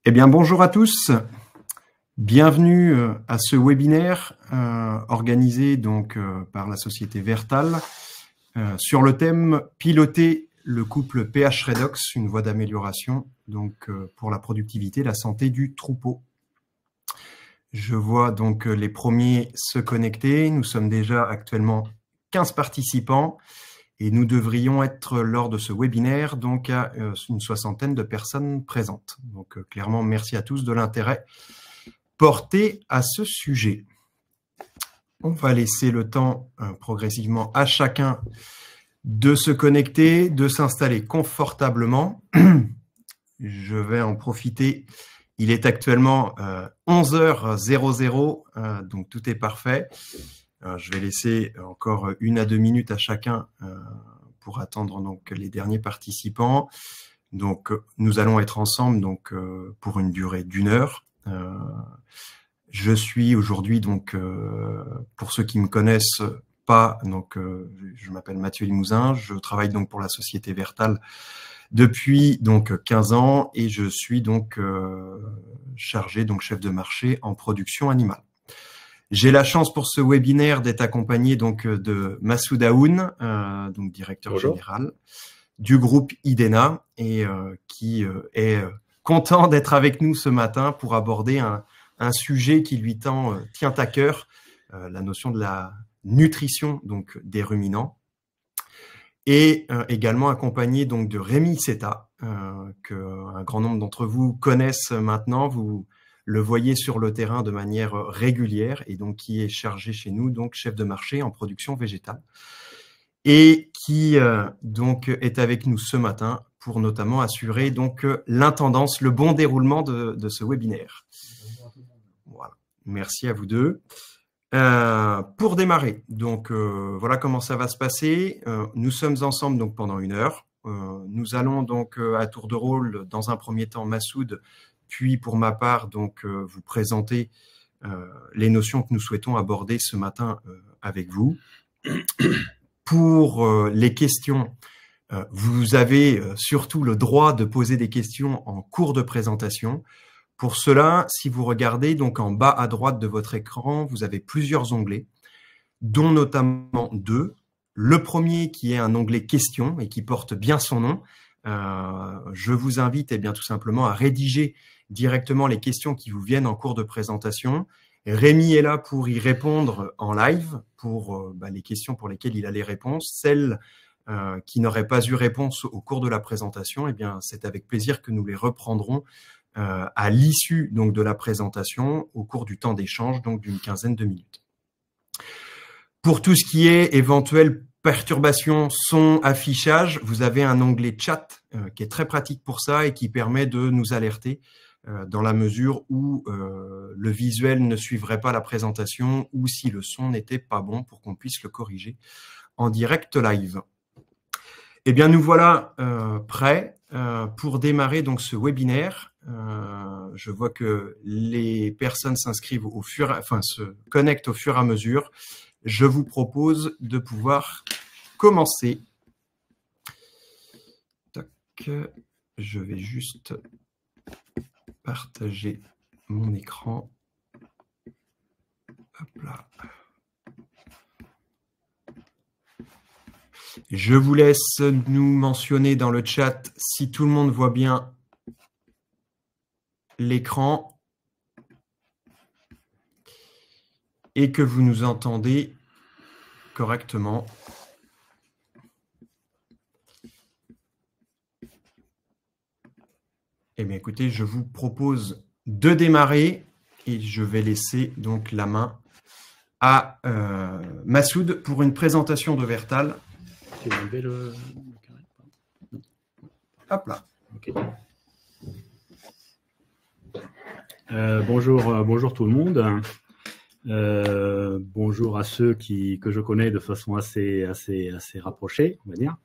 Eh bien, bonjour à tous. Bienvenue à ce webinaire organisé donc par la société Vertal sur le thème « Piloter le couple pH-redox, une voie d'amélioration donc pour la productivité et la santé du troupeau ». Je vois donc les premiers se connecter. Nous sommes déjà actuellement 15 participants et nous devrions être lors de ce webinaire donc à une soixantaine de personnes présentes. Donc clairement, merci à tous de l'intérêt porté à ce sujet. On va laisser le temps progressivement à chacun de se connecter, de s'installer confortablement. Je vais en profiter. Il est actuellement 11h00, donc tout est parfait. Je vais laisser encore 1 à 2 minutes à chacun pour attendre donc les derniers participants. Donc nous allons être ensemble donc pour une durée d'1 heure. Je suis aujourd'hui donc pour ceux qui me connaissent pas, donc je m'appelle Mathieu Limousin, je travaille donc pour la société Vertal depuis donc 15 ans et je suis donc chargé, donc chef de marché en production animale. J'ai la chance pour ce webinaire d'être accompagné donc de Massoud Aoun, donc directeur général du groupe IDENA et qui est content d'être avec nous ce matin pour aborder un sujet qui lui tient à cœur, la notion de la nutrition donc des ruminants. Et également accompagné donc de Rémi Seta, qu'un grand nombre d'entre vous connaissent maintenant. Vous le voyez sur le terrain de manière régulière et donc qui est chargé chez nous, donc chef de marché en production végétale. Et qui donc est avec nous ce matin pour notamment assurer donc l'intendance, le bon déroulement de ce webinaire. Voilà. Merci à vous deux. Pour démarrer, donc voilà comment ça va se passer. Nous sommes ensemble donc pendant 1 heure. Nous allons donc à tour de rôle, dans un premier temps Massoud, puis pour ma part donc vous présenter les notions que nous souhaitons aborder ce matin avec vous. Pour les questions, vous avez surtout le droit de poser des questions en cours de présentation. Pour cela, si vous regardez donc en bas à droite de votre écran, vous avez plusieurs onglets, dont notamment 2. Le premier qui est un onglet questions et qui porte bien son nom. Je vous invite bien tout simplement à rédiger directement les questions qui vous viennent en cours de présentation. Rémi est là pour y répondre en live, pour les questions pour lesquelles il a les réponses. Celles qui n'auraient pas eu réponse au cours de la présentation, c'est avec plaisir que nous les reprendrons à l'issue donc de la présentation au cours du temps d'échange, donc d'une quinzaine de minutes. Pour tout ce qui est éventuelle perturbation, son, affichage, vous avez un onglet chat qui est très pratique pour ça et qui permet de nous alerter dans la mesure où le visuel ne suivrait pas la présentation ou si le son n'était pas bon pour qu'on puisse le corriger en direct live. Eh bien, nous voilà prêts pour démarrer donc ce webinaire. Je vois que les personnes s'inscrivent se connectent au fur et à mesure. Je vous propose de pouvoir commencer. Tac. Je vais juste partager mon écran. Hop là. Je vous laisse nous mentionner dans le chat si tout le monde voit bien l'écran et que vous nous entendez correctement. Eh bien, écoutez, je vous propose de démarrer et je vais laisser donc la main à Massoud pour une présentation de Vertal. Tu vas enlever le carré? Hop là. Okay. Bonjour tout le monde. Bonjour à ceux que je connais de façon assez rapprochée, on va dire.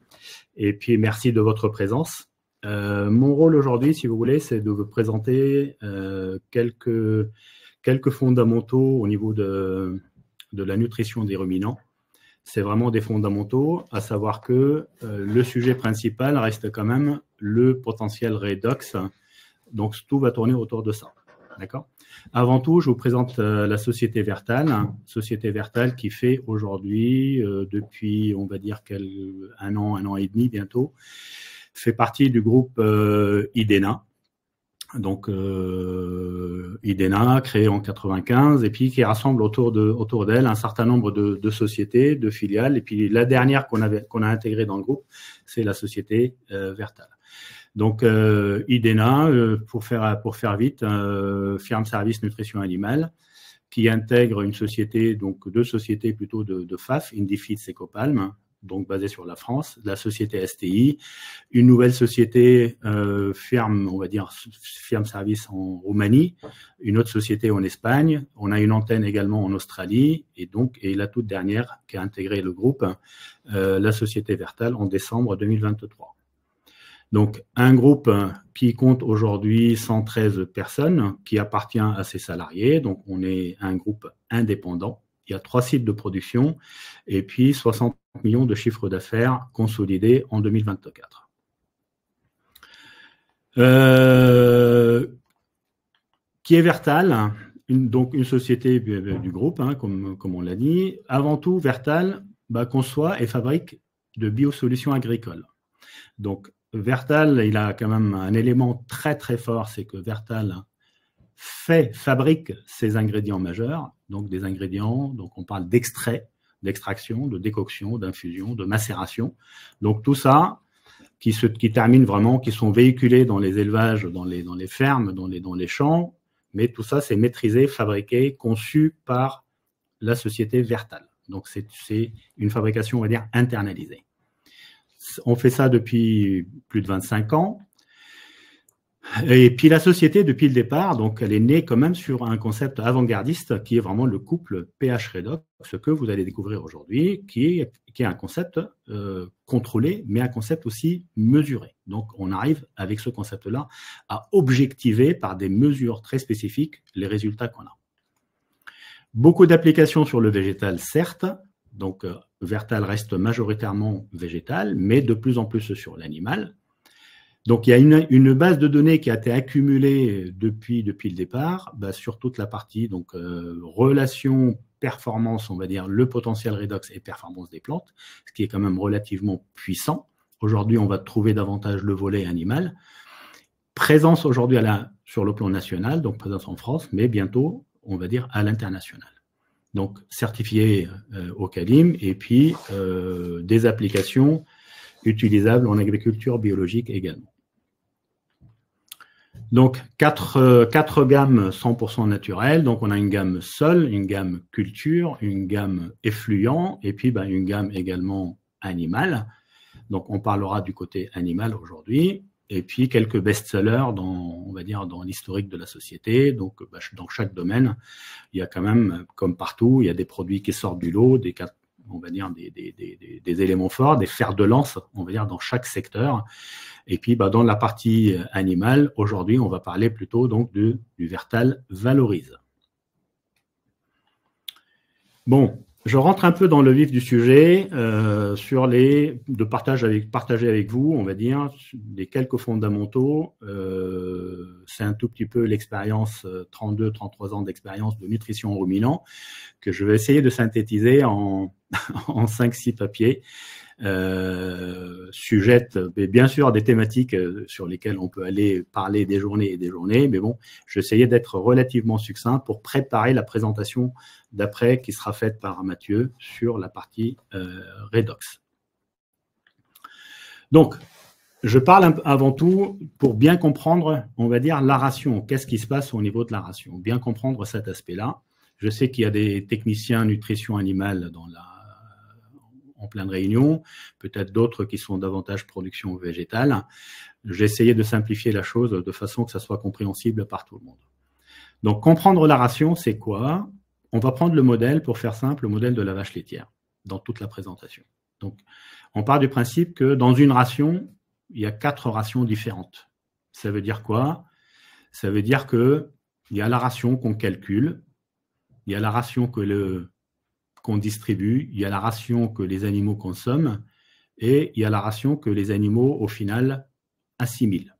Et puis merci de votre présence. Mon rôle aujourd'hui, si vous voulez, c'est de vous présenter quelques fondamentaux au niveau de la nutrition des ruminants. c'est vraiment des fondamentaux, à savoir que le sujet principal reste quand même le potentiel redox. Donc, tout va tourner autour de ça. D'accord ? Avant tout, je vous présente la société Vertal. Société Vertal qui fait aujourd'hui, depuis, on va dire, un an et demi bientôt, fait partie du groupe Idena. Donc, Idena, créé en 95, et puis qui rassemble autour d'elle un certain nombre de sociétés, de filiales. Et puis, la dernière qu'on a intégrée dans le groupe, c'est la société Vertal. Donc, Idena, pour faire vite, firme service nutrition animale, qui intègre une société, donc deux sociétés plutôt de FAF, Indifeeds et Copalm, donc basée sur la France, la société STI, une nouvelle société firme, on va dire firme service en Roumanie, une autre société en Espagne, on a une antenne également en Australie, et la toute dernière qui a intégré le groupe, la société Vertal en décembre 2023. Donc, un groupe qui compte aujourd'hui 113 personnes, qui appartient à ses salariés. Donc, on est un groupe indépendant. Il y a 3 sites de production et puis 60 millions de chiffres d'affaires consolidés en 2024. Qui est Vertal ? Donc, une société du groupe, comme on l'a dit. Avant tout, Vertal conçoit et fabrique de biosolutions agricoles. Donc, Vertal, il a quand même un élément très très fort, c'est que Vertal fabrique ses ingrédients majeurs, donc des ingrédients, donc on parle d'extrait, d'extraction, de décoction, d'infusion, de macération. Donc tout ça qui termine vraiment, qui sont véhiculés dans les élevages, dans les fermes, dans les champs, mais tout ça c'est maîtrisé, fabriqué, conçu par la société Vertal. Donc c'est une fabrication, on va dire, internalisée. On fait ça depuis plus de 25 ans. Et puis la société, depuis le départ, donc elle est née quand même sur un concept avant-gardiste qui est vraiment le couple pH redox, ce que vous allez découvrir aujourd'hui, qui est un concept contrôlé, mais un concept aussi mesuré. Donc on arrive avec ce concept-là à objectiver par des mesures très spécifiques les résultats qu'on a. Beaucoup d'applications sur le végétal, certes. Donc Vertal reste majoritairement végétal, mais de plus en plus sur l'animal. Donc, il y a une base de données qui a été accumulée depuis le départ, sur toute la partie donc relation, performance, on va dire le potentiel redox et performance des plantes, ce qui est quand même relativement puissant. Aujourd'hui, on va trouver davantage le volet animal. Présence aujourd'hui sur le plan national, donc présence en France, mais bientôt, on va dire, à l'international. Donc, certifié au CALIM et puis des applications utilisables en agriculture biologique également. Donc, quatre gammes 100% naturelles. Donc, on a une gamme sol, une gamme culture, une gamme effluent et puis une gamme également animale. Donc, on parlera du côté animal aujourd'hui. Et puis, quelques best-sellers on va dire, dans l'historique de la société. Donc, dans chaque domaine, il y a quand même, comme partout, il y a des produits qui sortent du lot, on va dire des éléments forts, des fers de lance, on va dire, dans chaque secteur. Et puis, dans la partie animale, aujourd'hui, on va parler plutôt donc du Vertal Valorise. Bon, je rentre un peu dans le vif du sujet partager avec vous, on va dire, les quelques fondamentaux. C'est un tout petit peu l'expérience, 32-33 ans d'expérience de nutrition en ruminant, que je vais essayer de synthétiser en 5-6 papiers. Sujette bien sûr des thématiques sur lesquelles on peut aller parler des journées et des journées, mais bon, j'essayais d'être relativement succinct pour préparer la présentation d'après qui sera faite par Mathieu sur la partie redox. Donc, je parle avant tout pour bien comprendre, on va dire, la ration. Qu'est-ce qui se passe au niveau de la ration? Bien comprendre cet aspect-là. Je sais qu'il y a des techniciens nutrition animale en pleine réunion, peut-être d'autres qui sont davantage production végétale. J'ai essayé de simplifier la chose de façon que ça soit compréhensible par tout le monde. Donc, comprendre la ration, c'est quoi? On va prendre le modèle, pour faire simple, le modèle de la vache laitière, dans toute la présentation. Donc, on part du principe que dans une ration, il y a 4 rations différentes. Ça veut dire quoi? Ça veut dire qu'il y a la ration qu'on calcule, il y a la ration qu'on qu'on distribue, il y a la ration que les animaux consomment et il y a la ration que les animaux, au final, assimilent.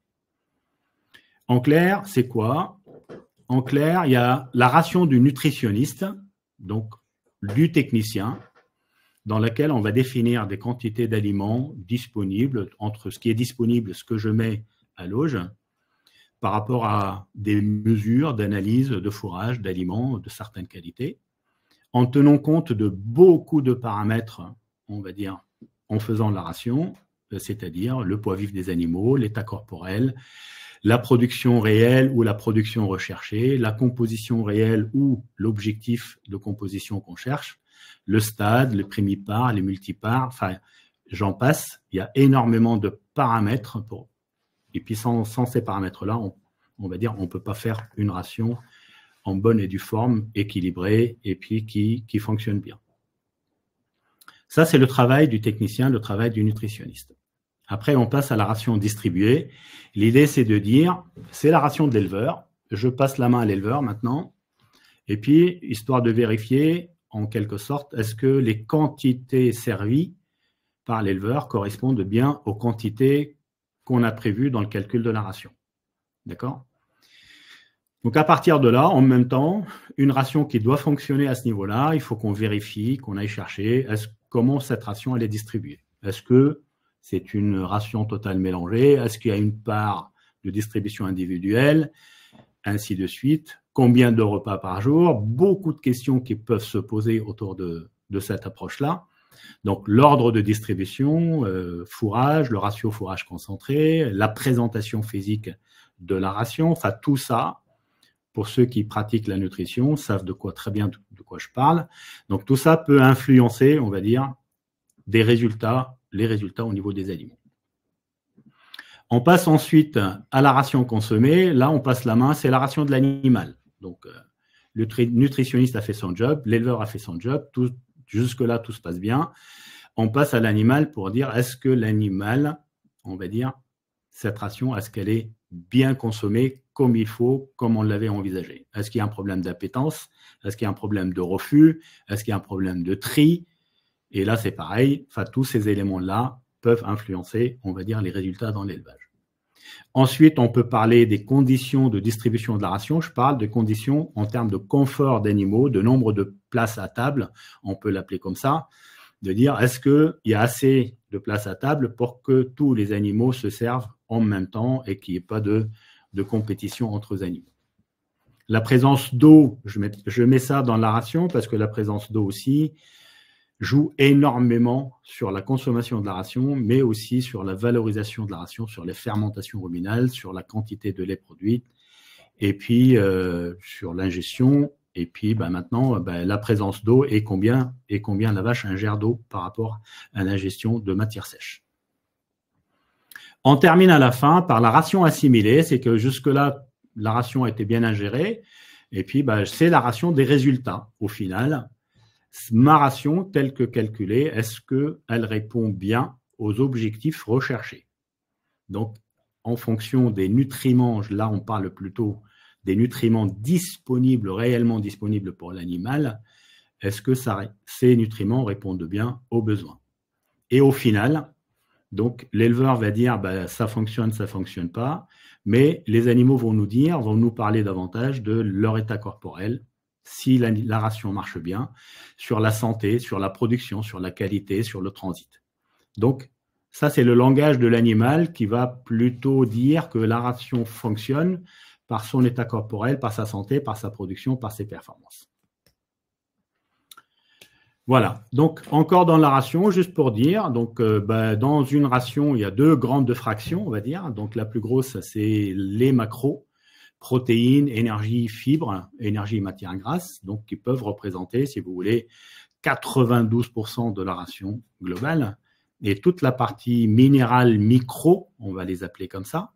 En clair, c'est quoi? En clair, il y a la ration du nutritionniste, donc du technicien, dans laquelle on va définir des quantités d'aliments disponibles, entre ce qui est disponible, ce que je mets à l'auge, par rapport à des mesures d'analyse de fourrage, d'aliments de certaines qualités, en tenant compte de beaucoup de paramètres, on va dire, en faisant la ration, c'est-à-dire le poids vif des animaux, l'état corporel, la production réelle ou la production recherchée, la composition réelle ou l'objectif de composition qu'on cherche, le stade, les primipares, les multipares, enfin, j'en passe. Il y a énormément de paramètres. Et puis, sans ces paramètres-là, on va dire, on ne peut pas faire une ration en bonne et due forme, équilibrée, et puis qui fonctionne bien. Ça, c'est le travail du technicien, le travail du nutritionniste. Après, on passe à la ration distribuée. L'idée, c'est de dire, c'est la ration de l'éleveur. Je passe la main à l'éleveur maintenant. Et puis, histoire de vérifier, en quelque sorte, est-ce que les quantités servies par l'éleveur correspondent bien aux quantités qu'on a prévues dans le calcul de la ration. D'accord? Donc, à partir de là, en même temps, une ration qui doit fonctionner à ce niveau-là, il faut qu'on vérifie, qu'on aille chercher comment cette ration elle est distribuée. Est-ce que c'est une ration totale mélangée? Est-ce qu'il y a une part de distribution individuelle? Ainsi de suite. Combien de repas par jour? Beaucoup de questions qui peuvent se poser autour de cette approche-là. Donc, l'ordre de distribution, fourrage, le ratio fourrage concentré, la présentation physique de la ration, enfin tout ça, pour ceux qui pratiquent la nutrition, savent très bien de quoi je parle. Donc, tout ça peut influencer, on va dire, les résultats au niveau des aliments. On passe ensuite à la ration consommée. Là, on passe la main, c'est la ration de l'animal. Donc, le nutritionniste a fait son job, l'éleveur a fait son job, jusque-là, tout se passe bien. On passe à l'animal pour dire, est-ce que l'animal, on va dire, cette ration, est-ce qu'elle est bien consommée comme il faut, comme on l'avait envisagé? Est-ce qu'il y a un problème d'appétence? Est-ce qu'il y a un problème de refus? Est-ce qu'il y a un problème de tri? Et là, c'est pareil. Enfin, tous ces éléments-là peuvent influencer, on va dire, les résultats dans l'élevage. Ensuite, on peut parler des conditions de distribution de la ration. Je parle de conditions en termes de confort d'animaux, de nombre de places à table, on peut l'appeler comme ça, de dire est-ce qu'il y a assez de places à table pour que tous les animaux se servent en même temps et qu'il n'y ait pas de compétition entre les animaux. La présence d'eau, je mets ça dans la ration parce que la présence d'eau aussi joue énormément sur la consommation de la ration, mais aussi sur la valorisation de la ration, sur les fermentations ruminales, sur la quantité de lait produite, et puis sur l'ingestion, et puis maintenant la présence d'eau et combien la vache ingère d'eau par rapport à l'ingestion de matière sèche. On termine à la fin par la ration assimilée, c'est que jusque-là, la ration a été bien ingérée, et puis c'est la ration des résultats au final. Ma ration, telle que calculée, est-ce qu'elle répond bien aux objectifs recherchés? Donc, en fonction des nutriments, là on parle plutôt des nutriments disponibles, réellement disponibles pour l'animal, est-ce que ces nutriments répondent bien aux besoins? Et au final, donc l'éleveur va dire ça fonctionne pas, mais les animaux vont nous parler davantage de leur état corporel, si la ration marche bien, sur la santé, sur la production, sur la qualité, sur le transit. Donc, ça, c'est le langage de l'animal qui va plutôt dire que la ration fonctionne par son état corporel, par sa santé, par sa production, par ses performances. Voilà. Donc, encore dans la ration, juste pour dire, donc, dans une ration, il y a deux grandes fractions, on va dire. Donc, la plus grosse, c'est les macros, protéines, énergie, fibres, énergie, matières grasses, donc qui peuvent représenter, si vous voulez, 92% de la ration globale. Et toute la partie minérale micro, on va les appeler comme ça,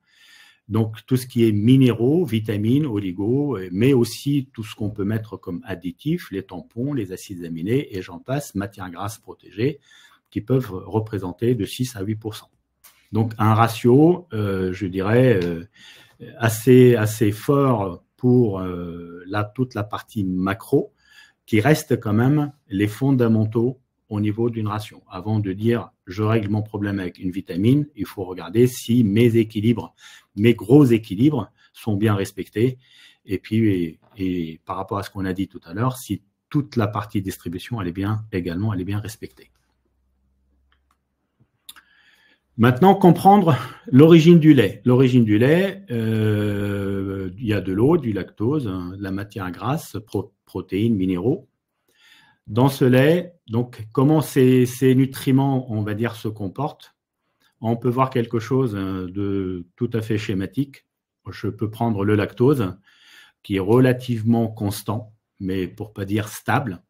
donc tout ce qui est minéraux, vitamines, oligos, mais aussi tout ce qu'on peut mettre comme additifs, les tampons, les acides aminés, et j'en passe, matières grasses protégées, qui peuvent représenter de 6 à 8%. Donc un ratio, je dirais, assez fort pour toute la partie macro, qui restent quand même les fondamentaux au niveau d'une ration. Avant de dire je règle mon problème avec une vitamine, il faut regarder si mes équilibres, mes gros équilibres sont bien respectés. Et puis, et par rapport à ce qu'on a dit tout à l'heure, si toute la partie distribution elle est bien respectée. Maintenant, comprendre l'origine du lait. L'origine du lait, il y a de l'eau, du lactose, de la matière grasse, protéines, minéraux. Dans ce lait, donc, comment ces nutriments, on va dire, se comportent? On peut voir quelque chose de tout à fait schématique. Je peux prendre le lactose, qui est relativement constant, mais pour ne pas dire stable,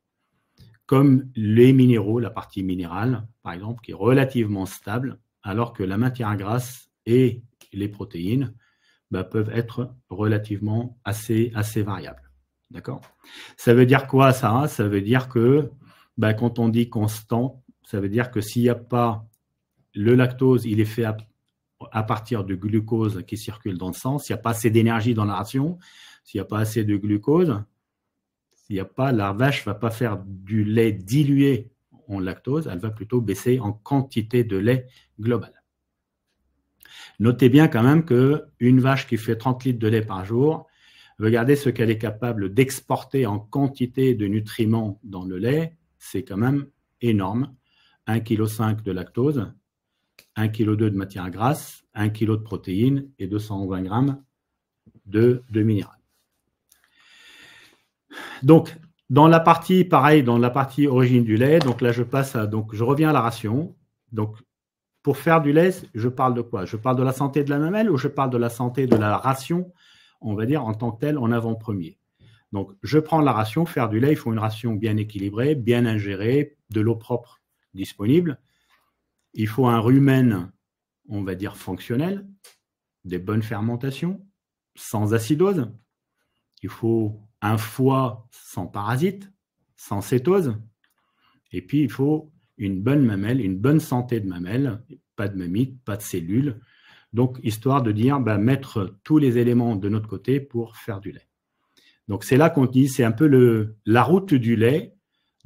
comme les minéraux, la partie minérale, par exemple, qui est relativement stable, alors que la matière grasse et les protéines peuvent être relativement assez variables. D'accord? Ça veut dire quoi ça? Ça veut dire que quand on dit constant, ça veut dire que s'il n'y a pas le lactose, il est fait à partir de glucose qui circule dans le sang. S'il n'y a pas assez d'énergie dans la ration, s'il n'y a pas assez de glucose, la vache ne va pas faire du lait dilué en lactose, elle va plutôt baisser en quantité de lait global. Notez bien quand même qu'une vache qui fait 30 litres de lait par jour, regardez ce qu'elle est capable d'exporter en quantité de nutriments dans le lait, c'est quand même énorme. 1,5 kg de lactose, 1,2 kg de matière grasse, 1 kg de protéines et 220 grammes de minéral. Donc, dans la partie, pareil, dans la partie origine du lait, donc là je passe à, donc je reviens à la ration. Donc, pour faire du lait, je parle de quoi? Je parle de la santé de la mamelle ou je parle de la santé de la ration, on va dire en tant que telle, en avant-premier. Donc, je prends la ration, faire du lait, il faut une ration bien équilibrée, bien ingérée, de l'eau propre disponible. Il faut un rumen, on va dire fonctionnel, des bonnes fermentations, sans acidose. Il faut un foie sans parasites, sans cétose. Et puis, il faut une bonne mamelle, une bonne santé de mamelle, pas de mammites, pas de cellules. Donc, histoire de dire, mettre tous les éléments de notre côté pour faire du lait. Donc, c'est là qu'on dit, c'est un peu la route du lait,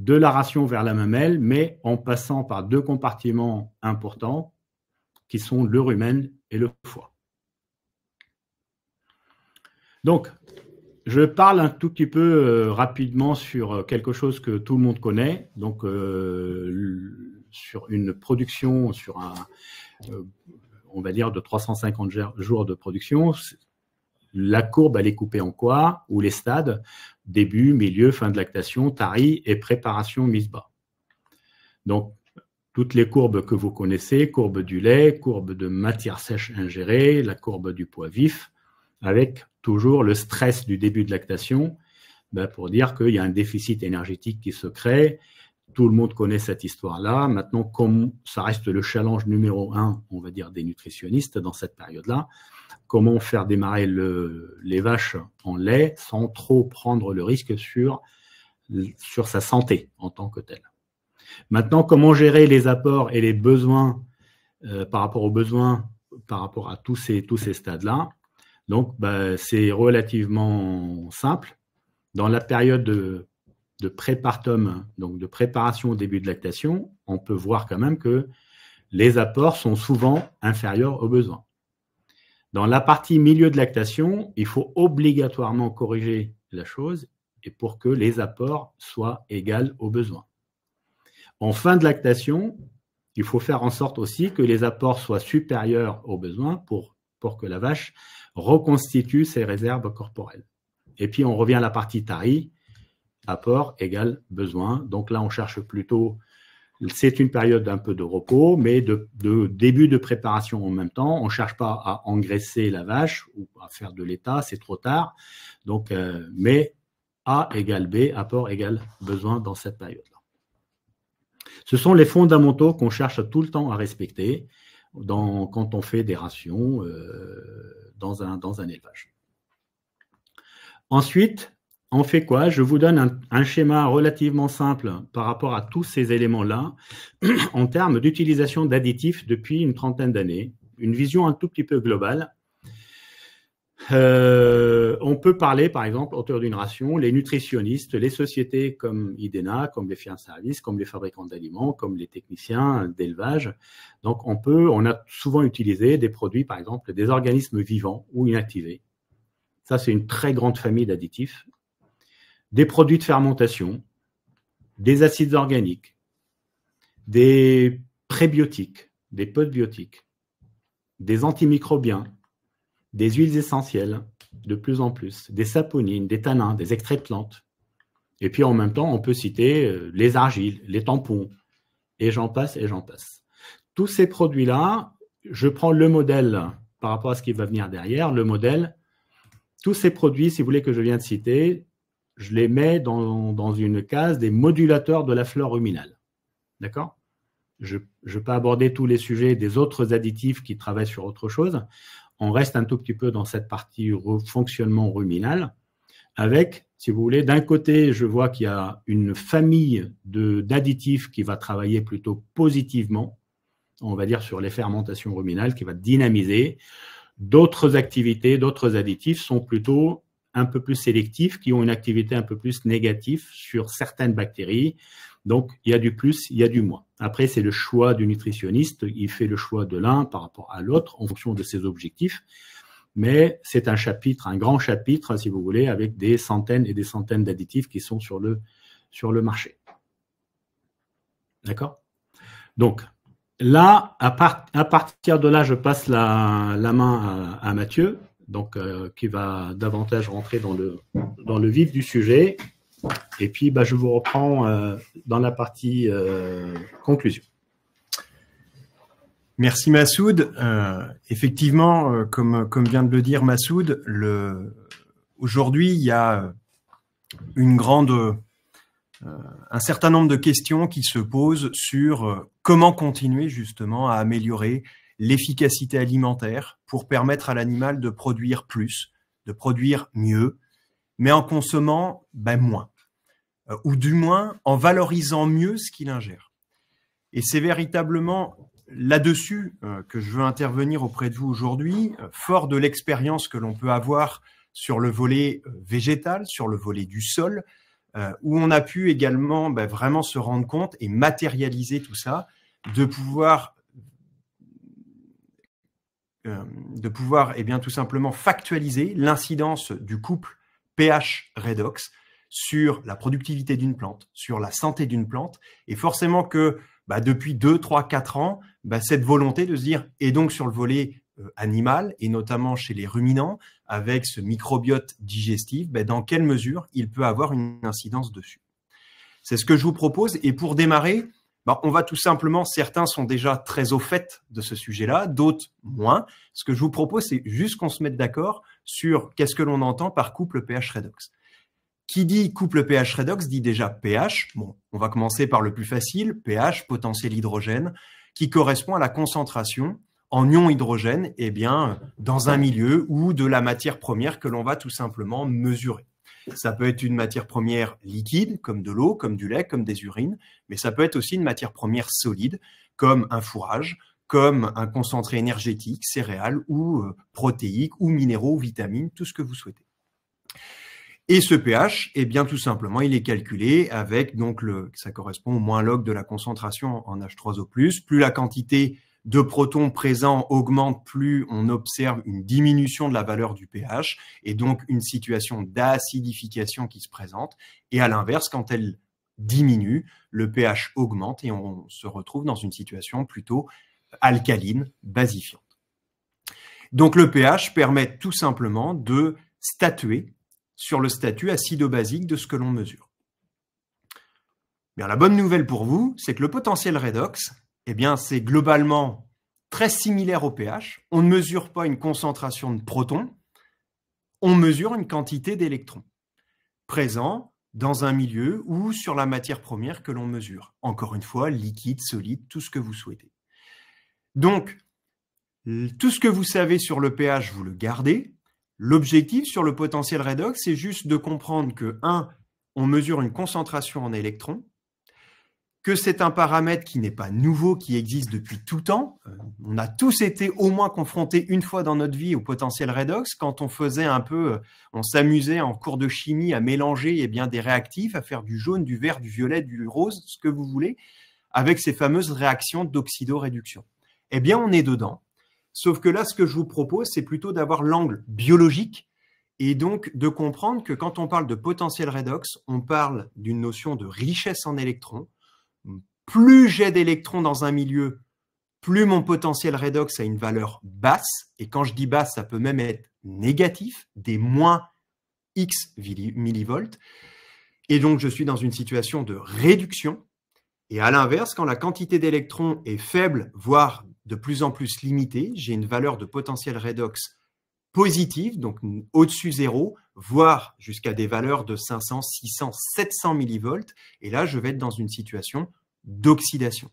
de la ration vers la mamelle, mais en passant par deux compartiments importants, qui sont le rumen et le foie. Donc, je parle un tout petit peu rapidement sur quelque chose que tout le monde connaît, donc sur une production, sur on va dire de 350 jours de production. La courbe, elle est coupée en quoi? Ou les stades, début, milieu, fin de lactation, tari et préparation mise bas. Donc, toutes les courbes que vous connaissez, courbe du lait, courbe de matière sèche ingérée, la courbe du poids vif, avec toujours le stress du début de lactation, pour dire qu'il y a un déficit énergétique qui se crée. Tout le monde connaît cette histoire-là. Maintenant, comme ça reste le challenge numéro 1, on va dire, des nutritionnistes dans cette période-là, comment faire démarrer les vaches en lait sans trop prendre le risque sur sa santé en tant que telle. Maintenant, comment gérer les apports et les besoins par rapport aux besoins, par rapport à tous ces stades-là? Donc, c'est relativement simple. Dans la période de prépartum, donc de préparation au début de lactation, on peut voir quand même que les apports sont souvent inférieurs aux besoins. Dans la partie milieu de lactation, il faut obligatoirement corriger la chose et pour que les apports soient égaux aux besoins. En fin de lactation, il faut faire en sorte aussi que les apports soient supérieurs aux besoins pour que la vache reconstitue ses réserves corporelles. Et puis, on revient à la partie tari, apport égale besoin. Donc là, on cherche plutôt, c'est une période un peu de repos, mais de début de préparation en même temps. On ne cherche pas à engraisser la vache ou à faire de l'état, c'est trop tard. Donc, mais A égale B, apport égale besoin dans cette période-là. Ce sont les fondamentaux qu'on cherche tout le temps à respecter quand on fait des rations dans un élevage. Ensuite, on fait quoi? Je vous donne un schéma relativement simple par rapport à tous ces éléments-là en termes d'utilisation d'additifs depuis une trentaine d'années. Une vision un tout petit peu globale. On peut parler, par exemple, autour d'une ration, les nutritionnistes, les sociétés comme Idena, comme les fiers services, comme les fabricants d'aliments, comme les techniciens d'élevage. Donc, on a souvent utilisé des produits, par exemple, des organismes vivants ou inactivés. Ça, c'est une très grande famille d'additifs. Des produits de fermentation, des acides organiques, des prébiotiques, des postbiotiques, des antimicrobiens, des huiles essentielles, de plus en plus, des saponines, des tanins, des extraits de plantes. Et puis en même temps, on peut citer les argiles, les tampons, et j'en passe et j'en passe. Tous ces produits-là, je prends le modèle par rapport à ce qui va venir derrière, le modèle. Tous ces produits, si vous voulez, que je viens de citer, je les mets dans une case des modulateurs de la flore ruminale. D'accord ? Je ne vais pas aborder tous les sujets des autres additifs qui travaillent sur autre chose. On reste un tout petit peu dans cette partie fonctionnement ruminal avec, si vous voulez, d'un côté, je vois qu'il y a une famille d'additifs qui va travailler plutôt positivement, on va dire sur les fermentations ruminales, qui va dynamiser. D'autres activités, d'autres additifs sont plutôt un peu plus sélectifs, qui ont une activité un peu plus négative sur certaines bactéries. Donc, il y a du plus, il y a du moins. Après, c'est le choix du nutritionniste. Il fait le choix de l'un par rapport à l'autre en fonction de ses objectifs. Mais c'est un chapitre, un grand chapitre, si vous voulez, avec des centaines et des centaines d'additifs qui sont sur le marché. D'accord ? Donc, là, à partir de là, je passe la main à Mathieu, donc, qui va davantage rentrer dans le vif du sujet. Et puis, je vous reprends dans la partie conclusion. Merci Massoud. Effectivement, comme vient de le dire Massoud, aujourd'hui, il y a un certain nombre de questions qui se posent sur comment continuer justement à améliorer l'efficacité alimentaire pour permettre à l'animal de produire plus, de produire mieux, mais en consommant moins. Ou du moins en valorisant mieux ce qu'il ingère. Et c'est véritablement là-dessus que je veux intervenir auprès de vous aujourd'hui, fort de l'expérience que l'on peut avoir sur le volet végétal, sur le volet du sol, où on a pu également vraiment se rendre compte et matérialiser tout ça, de pouvoir tout simplement factualiser l'incidence du couple pH-redox sur la productivité d'une plante, sur la santé d'une plante, et forcément que depuis 2, 3, 4 ans, cette volonté de se dire, et donc sur le volet animal, et notamment chez les ruminants, avec ce microbiote digestif, dans quelle mesure il peut avoir une incidence dessus. C'est ce que je vous propose, et pour démarrer, on va tout simplement, certains sont déjà très au fait de ce sujet-là, d'autres moins. Ce que je vous propose, c'est juste qu'on se mette d'accord sur qu'est-ce que l'on entend par couple pH-redox. Qui dit couple pH-redox dit déjà pH. Bon, on va commencer par le plus facile, pH, potentiel hydrogène, qui correspond à la concentration en ion hydrogène dans un milieu ou de la matière première que l'on va tout simplement mesurer. Ça peut être une matière première liquide, comme de l'eau, comme du lait, comme des urines, mais ça peut être aussi une matière première solide, comme un fourrage, comme un concentré énergétique, céréales ou protéiques ou minéraux ou vitamines, tout ce que vous souhaitez. Et ce pH, tout simplement, il est calculé avec, ça correspond au moins log de la concentration en H3O+. Plus la quantité de protons présents augmente, plus on observe une diminution de la valeur du pH et donc une situation d'acidification qui se présente. Et à l'inverse, quand elle diminue, le pH augmente et on se retrouve dans une situation plutôt alcaline, basifiante. Donc le pH permet tout simplement de statuer sur le statut acido-basique de ce que l'on mesure. Bien, la bonne nouvelle pour vous, c'est que le potentiel redox, c'est globalement très similaire au pH. On ne mesure pas une concentration de protons, on mesure une quantité d'électrons présents dans un milieu ou sur la matière première que l'on mesure. Encore une fois, liquide, solide, tout ce que vous souhaitez. Donc, tout ce que vous savez sur le pH, vous le gardez. L'objectif sur le potentiel redox, c'est juste de comprendre que, 1, on mesure une concentration en électrons, que c'est un paramètre qui n'est pas nouveau, qui existe depuis tout temps. On a tous été au moins confrontés une fois dans notre vie au potentiel redox, quand on faisait on s'amusait en cours de chimie à mélanger des réactifs, à faire du jaune, du vert, du violet, du rose, ce que vous voulez, avec ces fameuses réactions d'oxydoréduction. Eh bien, on est dedans. Sauf que là, ce que je vous propose, c'est plutôt d'avoir l'angle biologique et donc de comprendre que quand on parle de potentiel redox, on parle d'une notion de richesse en électrons. Plus j'ai d'électrons dans un milieu, plus mon potentiel redox a une valeur basse. Et quand je dis basse, ça peut même être négatif, des moins X millivolts. Et donc, je suis dans une situation de réduction. Et à l'inverse, quand la quantité d'électrons est faible, voire de plus en plus limitée, j'ai une valeur de potentiel redox positive, donc au-dessus 0, voire jusqu'à des valeurs de 500, 600, 700 millivolts. Et là, je vais être dans une situation d'oxydation.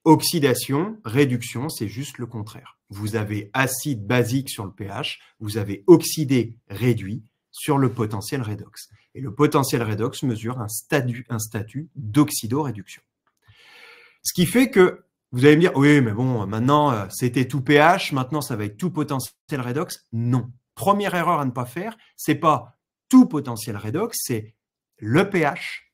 Oxydation, réduction, c'est juste le contraire. Vous avez acide basique sur le pH, vous avez oxydé réduit sur le potentiel redox. Et le potentiel redox mesure un statut d'oxydoréduction. Ce qui fait que vous allez me dire, oui, mais bon, maintenant, c'était tout pH, maintenant, ça va être tout potentiel redox. Non. Première erreur à ne pas faire, c'est pas tout potentiel redox, c'est le pH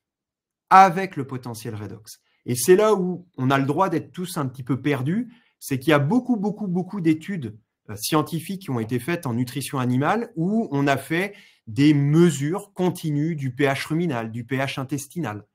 avec le potentiel redox. Et c'est là où on a le droit d'être tous un petit peu perdus, c'est qu'il y a beaucoup d'études scientifiques qui ont été faites en nutrition animale où on a fait des mesures continues du pH ruminal, du pH intestinal.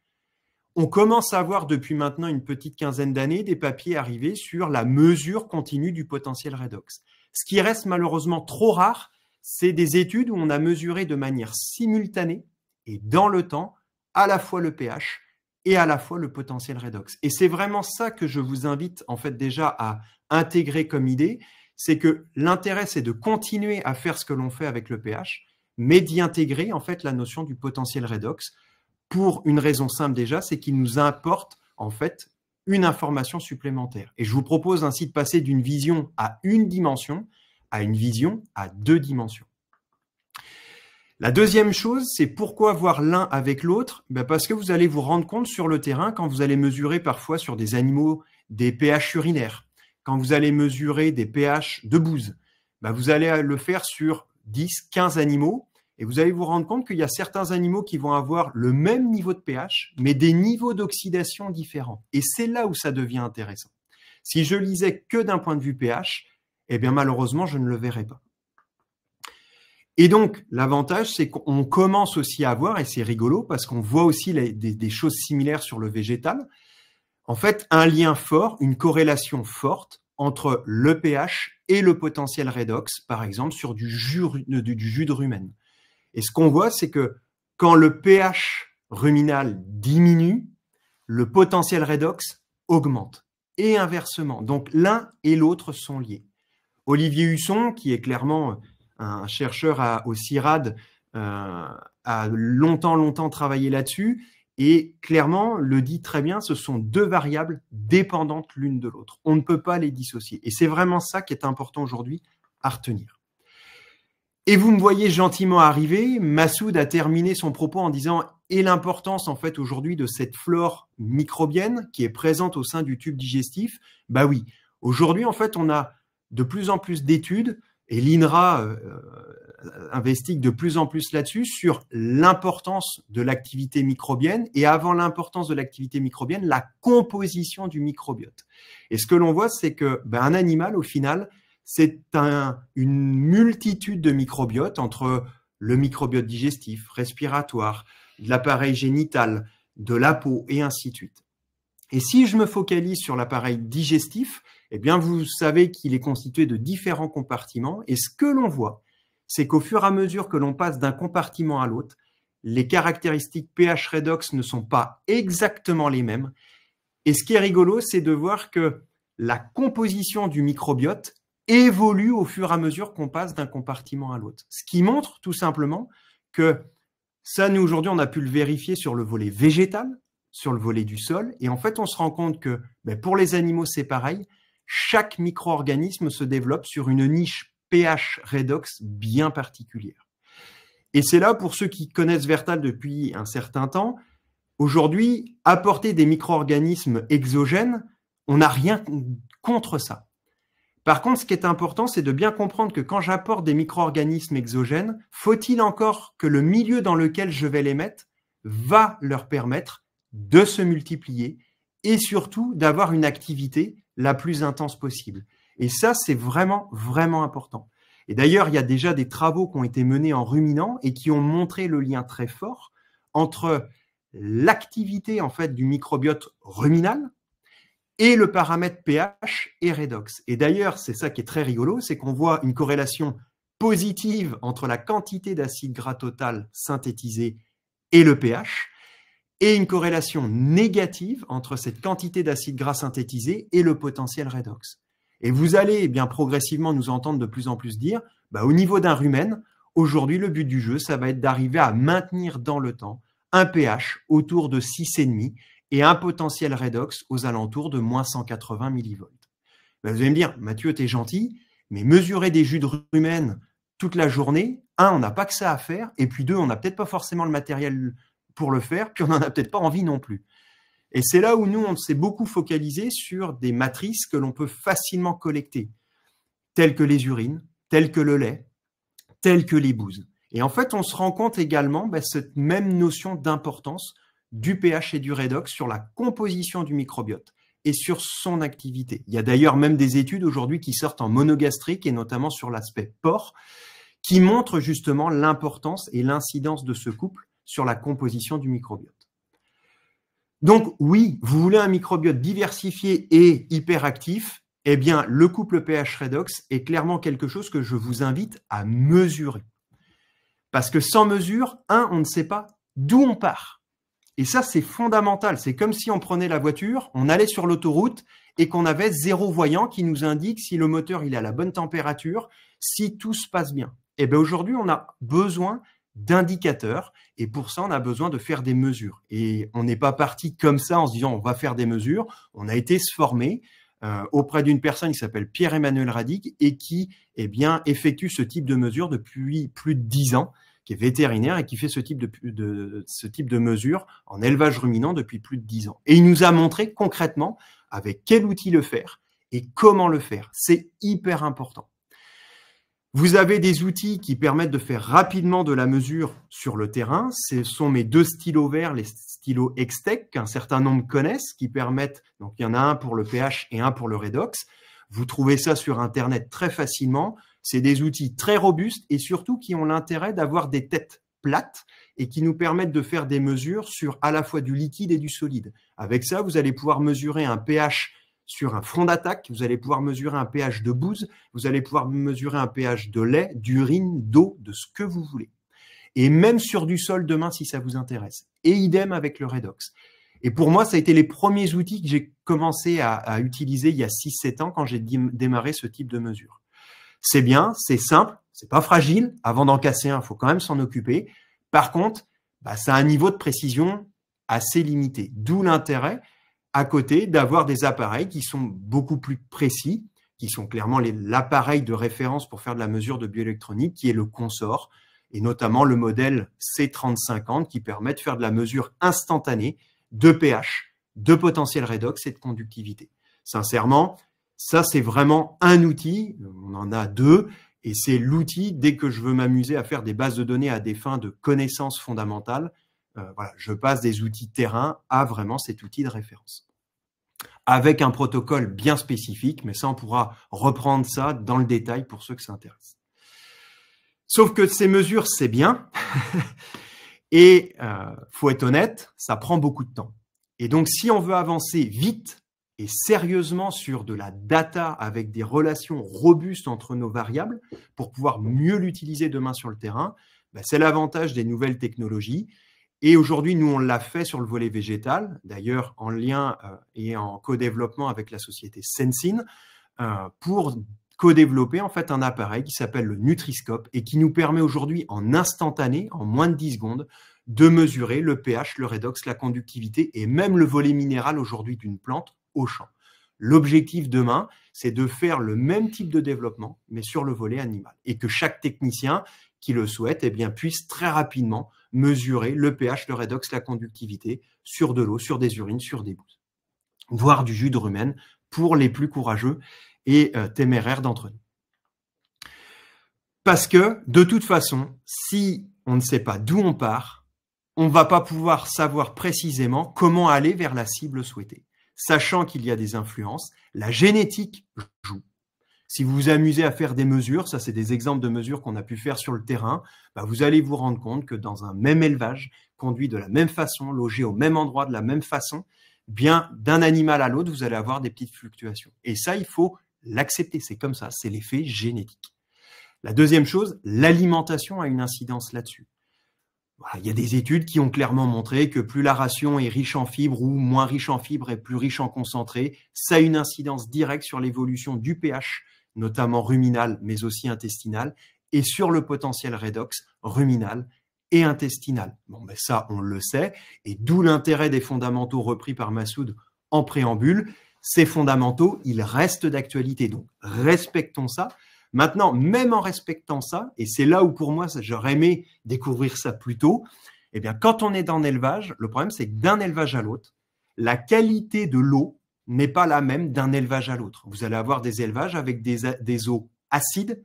On commence à avoir depuis maintenant une petite quinzaine d'années des papiers arrivés sur la mesure continue du potentiel redox. Ce qui reste malheureusement trop rare, c'est des études où on a mesuré de manière simultanée et dans le temps à la fois le pH et à la fois le potentiel redox. Et c'est vraiment ça que je vous invite en fait déjà à intégrer comme idée, c'est que l'intérêt c'est de continuer à faire ce que l'on fait avec le pH, mais d'y intégrer en fait la notion du potentiel redox. Pour une raison simple déjà, c'est qu'il nous apporte en fait une information supplémentaire. Et je vous propose ainsi de passer d'une vision à une dimension à une vision à 2 dimensions. La deuxième chose, c'est pourquoi voir l'un avec l'autre? Parce que vous allez vous rendre compte sur le terrain, quand vous allez mesurer parfois sur des animaux des pH urinaires, quand vous allez mesurer des pH de bouse, vous allez le faire sur 10, 15 animaux. Et vous allez vous rendre compte qu'il y a certains animaux qui vont avoir le même niveau de pH, mais des niveaux d'oxydation différents. Et c'est là où ça devient intéressant. Si je lisais que d'un point de vue pH, eh bien malheureusement, je ne le verrais pas. Et donc, l'avantage, c'est qu'on commence aussi à voir, et c'est rigolo, parce qu'on voit aussi des choses similaires sur le végétal, en fait, un lien fort, une corrélation forte entre le pH et le potentiel redox, par exemple, sur du jus de rumen. Et ce qu'on voit, c'est que quand le pH ruminal diminue, le potentiel redox augmente et inversement. Donc, l'un et l'autre sont liés. Olivier Husson, qui est clairement un chercheur au CIRAD, a longtemps travaillé là-dessus et clairement le dit très bien, ce sont 2 variables dépendantes l'une de l'autre. On ne peut pas les dissocier. Et c'est vraiment ça qui est important aujourd'hui à retenir. Et vous me voyez gentiment arriver, Massoud a terminé son propos en disant « Et l'importance en fait aujourd'hui de cette flore microbienne qui est présente au sein du tube digestif ?» Oui, aujourd'hui en fait on a de plus en plus d'études et l'INRA investigue de plus en plus là-dessus sur l'importance de l'activité microbienne et avant l'importance de l'activité microbienne, la composition du microbiote. Et ce que l'on voit, c'est que un animal au final, c'est une multitude de microbiotes entre le microbiote digestif, respiratoire, de l'appareil génital, de la peau et ainsi de suite. Et si je me focalise sur l'appareil digestif, eh bien vous savez qu'il est constitué de différents compartiments et ce que l'on voit, c'est qu'au fur et à mesure que l'on passe d'un compartiment à l'autre, les caractéristiques pH redox ne sont pas exactement les mêmes. Et ce qui est rigolo, c'est de voir que la composition du microbiote évolue au fur et à mesure qu'on passe d'un compartiment à l'autre. Ce qui montre tout simplement que ça, nous, aujourd'hui, on a pu le vérifier sur le volet végétal, sur le volet du sol. Et en fait, on se rend compte que pour les animaux, c'est pareil. Chaque micro-organisme se développe sur une niche pH redox bien particulière. Et c'est là, pour ceux qui connaissent Vertal depuis un certain temps, Aujourd'hui, apporter des micro-organismes exogènes, on n'a rien contre ça. Par contre, ce qui est important, c'est de bien comprendre que quand j'apporte des micro-organismes exogènes, faut-il encore que le milieu dans lequel je vais les mettre va leur permettre de se multiplier et surtout d'avoir une activité la plus intense possible. Et ça, c'est vraiment, vraiment important. Et d'ailleurs, il y a déjà des travaux qui ont été menés en ruminant et qui ont montré le lien très fort entre l'activité en fait du microbiote ruminal et le paramètre pH et redox. Et d'ailleurs, c'est ça qui est très rigolo, c'est qu'on voit une corrélation positive entre la quantité d'acide gras total synthétisé et le pH, et une corrélation négative entre cette quantité d'acide gras synthétisé et le potentiel redox. Et vous allez eh bien progressivement nous entendre de plus en plus dire, au niveau d'un rumen, aujourd'hui le but du jeu, ça va être d'arriver à maintenir dans le temps un pH autour de 6,5 et un potentiel redox aux alentours de moins 180 millivolts. Vous allez me dire, Mathieu, t'es gentil, mais mesurer des jus de rumen toute la journée, on n'a pas que ça à faire, et puis 2, on n'a peut-être pas forcément le matériel pour le faire, puis on n'en a peut-être pas envie non plus. Et c'est là où nous, on s'est beaucoup focalisé sur des matrices que l'on peut facilement collecter, telles que les urines, telles que le lait, telles que les bouses. Et en fait, on se rend compte également cette même notion d'importance du pH et du redox sur la composition du microbiote et sur son activité. Il y a d'ailleurs même des études aujourd'hui qui sortent en monogastrique et notamment sur l'aspect porc, qui montrent justement l'importance et l'incidence de ce couple sur la composition du microbiote. Donc oui, vous voulez un microbiote diversifié et hyperactif, eh bien le couple pH-redox est clairement quelque chose que je vous invite à mesurer. Parce que sans mesure, on ne sait pas d'où on part. Et ça, c'est fondamental. C'est comme si on prenait la voiture, on allait sur l'autoroute et qu'on avait 0 voyant qui nous indique si le moteur il est à la bonne température, si tout se passe bien. Et bien aujourd'hui, on a besoin d'indicateurs et pour ça, on a besoin de faire des mesures. Et on n'est pas parti comme ça en se disant on va faire des mesures. On a été se former auprès d'une personne qui s'appelle Pierre-Emmanuel Radic et qui effectue ce type de mesures depuis plus de 10 ans, qui est vétérinaire et qui fait ce type de mesures en élevage ruminant depuis plus de 10 ans. Et il nous a montré concrètement avec quel outil le faire et comment le faire. C'est hyper important. Vous avez des outils qui permettent de faire rapidement de la mesure sur le terrain. Ce sont mes 2 stylos verts, les stylos Extec, qu'un certain nombre connaissent, qui permettent, donc il y en a un pour le pH et un pour le redox. Vous trouvez ça sur Internet très facilement. C'est des outils très robustes et surtout qui ont l'intérêt d'avoir des têtes plates et qui nous permettent de faire des mesures sur à la fois du liquide et du solide. Avec ça, vous allez pouvoir mesurer un pH sur un front d'attaque, vous allez pouvoir mesurer un pH de bouse, vous allez pouvoir mesurer un pH de lait, d'urine, d'eau, de ce que vous voulez. Et même sur du sol demain si ça vous intéresse. Et idem avec le redox. Et pour moi, ça a été les premiers outils que j'ai commencé à utiliser il y a 6-7 ans quand j'ai démarré ce type de mesure. C'est bien, c'est simple, c'est pas fragile. Avant d'en casser un, il faut quand même s'en occuper. Par contre, ça a un niveau de précision assez limité. D'où l'intérêt à côté d'avoir des appareils qui sont beaucoup plus précis, qui sont clairement l'appareil de référence pour faire de la mesure de bioélectronique, qui est le Consort, et notamment le modèle C3050 qui permet de faire de la mesure instantanée de pH, de potentiel redox et de conductivité. Sincèrement, ça c'est vraiment un outil, on en a 2, et c'est l'outil, dès que je veux m'amuser à faire des bases de données à des fins de connaissances fondamentales, je passe des outils terrain à vraiment cet outil de référence. Avec un protocole bien spécifique, mais ça, on pourra reprendre ça dans le détail pour ceux que ça intéresse. Sauf que ces mesures, c'est bien. Et faut être honnête, ça prend beaucoup de temps. Et donc, si on veut avancer vite et sérieusement sur de la data avec des relations robustes entre nos variables pour pouvoir mieux l'utiliser demain sur le terrain, c'est l'avantage des nouvelles technologies. Et aujourd'hui, nous, on l'a fait sur le volet végétal, d'ailleurs en lien et en co-développement avec la société Sensine, pour co-développer en fait un appareil qui s'appelle le Nutriscope et qui nous permet aujourd'hui en instantané, en moins de 10 secondes, de mesurer le pH, le redox, la conductivité et même le volet minéral aujourd'hui d'une plante au champ. L'objectif demain, c'est de faire le même type de développement, mais sur le volet animal. Et que chaque technicien qui le souhaite eh bien, puisse très rapidement mesurer le pH, le redox, la conductivité sur de l'eau, sur des urines, sur des bouses, voire du jus de rumen pour les plus courageux et téméraires d'entre nous. Parce que, de toute façon, si on ne sait pas d'où on part, on ne va pas pouvoir savoir précisément comment aller vers la cible souhaitée. Sachant qu'il y a des influences, la génétique joue. Si vous vous amusez à faire des mesures, ça c'est des exemples de mesures qu'on a pu faire sur le terrain, vous allez vous rendre compte que dans un même élevage, conduit de la même façon, logé au même endroit de la même façon, bien d'un animal à l'autre, vous allez avoir des petites fluctuations. Et ça, il faut l'accepter, c'est comme ça, c'est l'effet génétique. La deuxième chose, l'alimentation a une incidence là-dessus. Voilà, il y a des études qui ont clairement montré que plus la ration est riche en fibres ou moins riche en fibres et plus riche en concentré, ça a une incidence directe sur l'évolution du pH, notamment ruminal, mais aussi intestinal, et sur le potentiel redox ruminal et intestinal. Bon, ben ça, on le sait, et d'où l'intérêt des fondamentaux repris par Massoud en préambule. Ces fondamentaux, ils restent d'actualité, donc respectons ça. Maintenant, même en respectant ça, et c'est là où pour moi, j'aurais aimé découvrir ça plus tôt, eh bien, quand on est dans l'élevage, le problème, c'est que d'un élevage à l'autre, la qualité de l'eau n'est pas la même d'un élevage à l'autre. Vous allez avoir des élevages avec des eaux acides,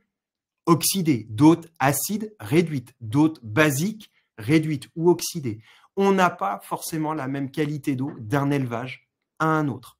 oxydées, d'autres acides, réduites, d'autres basiques, réduites ou oxydées. On n'a pas forcément la même qualité d'eau d'un élevage à un autre.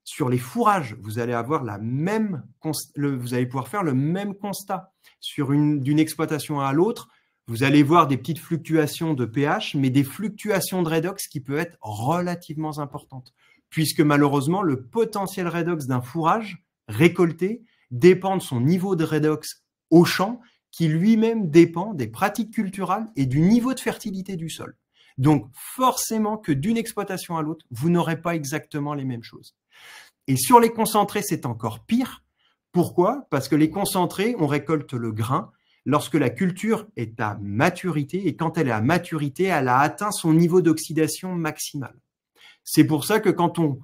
Sur les fourrages, vous allez avoir vous allez pouvoir faire le même constat. D'une exploitation à l'autre, vous allez voir des petites fluctuations de pH, mais des fluctuations de redox qui peuvent être relativement importantes, puisque malheureusement, le potentiel redox d'un fourrage récolté dépend de son niveau de redox au champ, qui lui-même dépend des pratiques culturales et du niveau de fertilité du sol. Donc, forcément que d'une exploitation à l'autre, vous n'aurez pas exactement les mêmes choses. Et sur les concentrés, c'est encore pire. Pourquoi? Parce que les concentrés, on récolte le grain lorsque la culture est à maturité, et quand elle est à maturité, elle a atteint son niveau d'oxydation maximal. C'est pour ça que quand on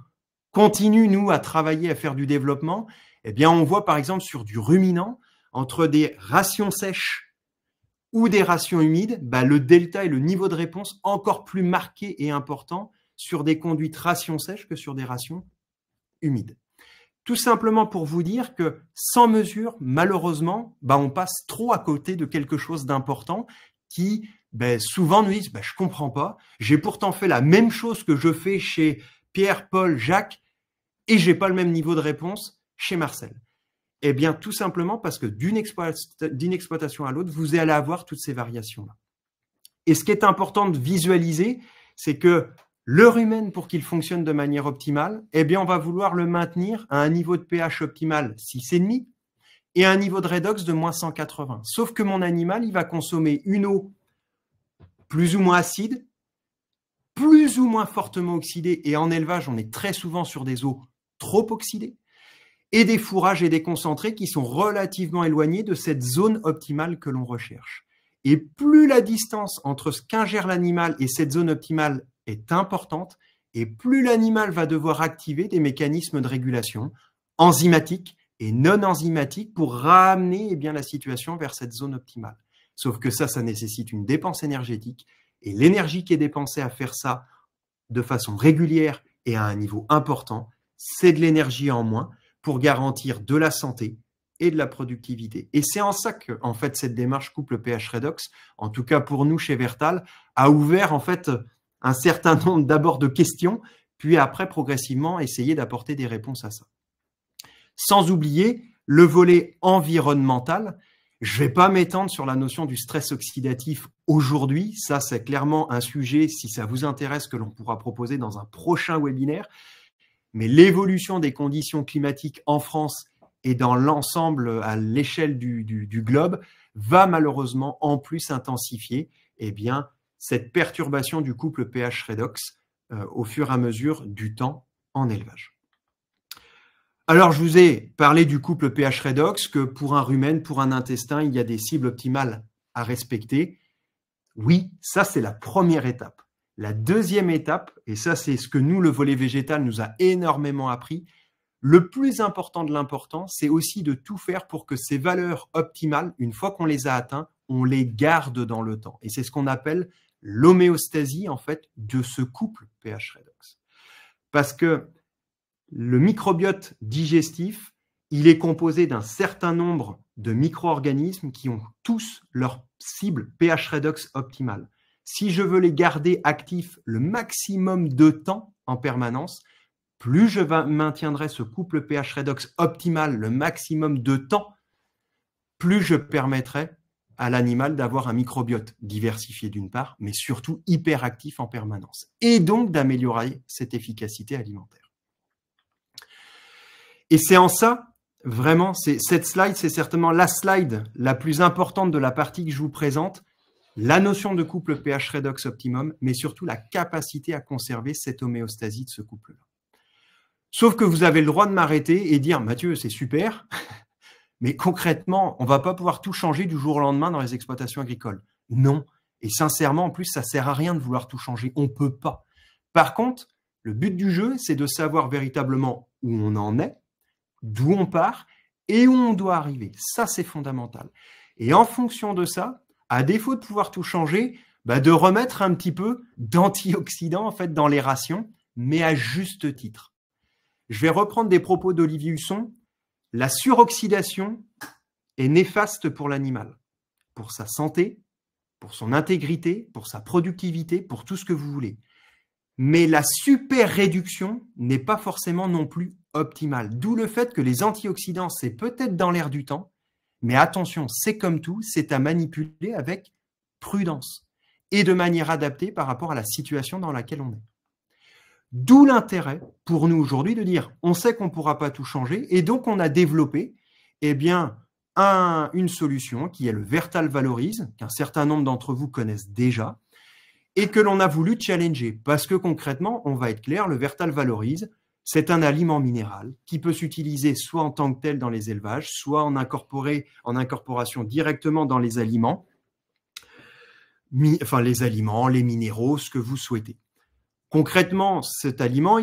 continue, nous, à travailler, à faire du développement, eh bien, on voit par exemple sur du ruminant, entre des rations sèches ou des rations humides, le delta et le niveau de réponse encore plus marqué et important sur des conduites rations sèches que sur des rations humides. Tout simplement pour vous dire que sans mesure, malheureusement, on passe trop à côté de quelque chose d'important qui souvent nous disent je comprends pas, j'ai pourtant fait la même chose que je fais chez Pierre, Paul, Jacques et j'ai pas le même niveau de réponse chez Marcel. Eh bien, tout simplement parce que d'une exploitation à l'autre, vous allez avoir toutes ces variations-là. Et ce qui est important de visualiser, c'est que le rumen, pour qu'il fonctionne de manière optimale, eh bien, on va vouloir le maintenir à un niveau de pH optimal 6,5 et à un niveau de redox de moins 180. Sauf que mon animal, il va consommer une eau plus ou moins acide, plus ou moins fortement oxydée, et en élevage, on est très souvent sur des eaux trop oxydées, et des fourrages et des concentrés qui sont relativement éloignés de cette zone optimale que l'on recherche. Et plus la distance entre ce qu'ingère l'animal et cette zone optimale est importante, et plus l'animal va devoir activer des mécanismes de régulation enzymatiques et non enzymatiques pour ramener la situation vers cette zone optimale. Sauf que ça nécessite une dépense énergétique, et l'énergie qui est dépensée à faire ça de façon régulière et à un niveau important, c'est de l'énergie en moins pour garantir de la santé et de la productivité. Et c'est en ça que, en fait, cette démarche couple pH redox, en tout cas pour nous chez Vertal, a ouvert en fait un certain nombre d'abord de questions, puis après progressivement essayer d'apporter des réponses à ça. Sans oublier le volet environnemental. Je ne vais pas m'étendre sur la notion du stress oxydatif aujourd'hui. Ça, c'est clairement un sujet, si ça vous intéresse, que l'on pourra proposer dans un prochain webinaire. Mais l'évolution des conditions climatiques en France et dans l'ensemble à l'échelle du globe va malheureusement en plus intensifier cette perturbation du couple pH redox au fur et à mesure du temps en élevage. Alors, je vous ai parlé du couple pH redox, que pour un rumen, pour un intestin, il y a des cibles optimales à respecter. Oui, ça, c'est la première étape. La deuxième étape, et ça, c'est ce que nous, le volet végétal, nous a énormément appris, le plus important de l'important, c'est aussi de tout faire pour que ces valeurs optimales, une fois qu'on les a atteintes, on les garde dans le temps. Et c'est ce qu'on appelle l'homéostasie, en fait, de ce couple pH-redox. Parce que le microbiote digestif, il est composé d'un certain nombre de micro-organismes qui ont tous leur cible pH-redox optimale. Si je veux les garder actifs le maximum de temps en permanence, plus je maintiendrai ce couple pH-redox optimal le maximum de temps, plus je permettrai à l'animal d'avoir un microbiote diversifié d'une part, mais surtout hyperactif en permanence, et donc d'améliorer cette efficacité alimentaire. Et c'est en ça, vraiment, cette slide, c'est certainement la slide la plus importante de la partie que je vous présente, la notion de couple pH-redox optimum, mais surtout la capacité à conserver cette homéostasie de ce couple-là. Sauf que vous avez le droit de m'arrêter et dire « Mathieu, c'est super », mais concrètement, on ne va pas pouvoir tout changer du jour au lendemain dans les exploitations agricoles. Non. Et sincèrement, en plus, ça ne sert à rien de vouloir tout changer. On ne peut pas. Par contre, le but du jeu, c'est de savoir véritablement où on en est, d'où on part et où on doit arriver. Ça, c'est fondamental. Et en fonction de ça, à défaut de pouvoir tout changer, de remettre un petit peu d'antioxydants en fait, dans les rations, mais à juste titre. Je vais reprendre des propos d'Olivier Husson. La suroxydation est néfaste pour l'animal, pour sa santé, pour son intégrité, pour sa productivité, pour tout ce que vous voulez. Mais la super-réduction n'est pas forcément non plus optimale. D'où le fait que les antioxydants, c'est peut-être dans l'air du temps, mais attention, c'est comme tout, c'est à manipuler avec prudence et de manière adaptée par rapport à la situation dans laquelle on est. D'où l'intérêt pour nous aujourd'hui de dire on sait qu'on ne pourra pas tout changer et donc on a développé une solution qui est le Vertal Valorise, qu'un certain nombre d'entre vous connaissent déjà et que l'on a voulu challenger parce que concrètement, on va être clair, le Vertal Valorise, c'est un aliment minéral qui peut s'utiliser soit en tant que tel dans les élevages, soit en incorporation directement dans les aliments, les minéraux, ce que vous souhaitez. Concrètement, cet aliment,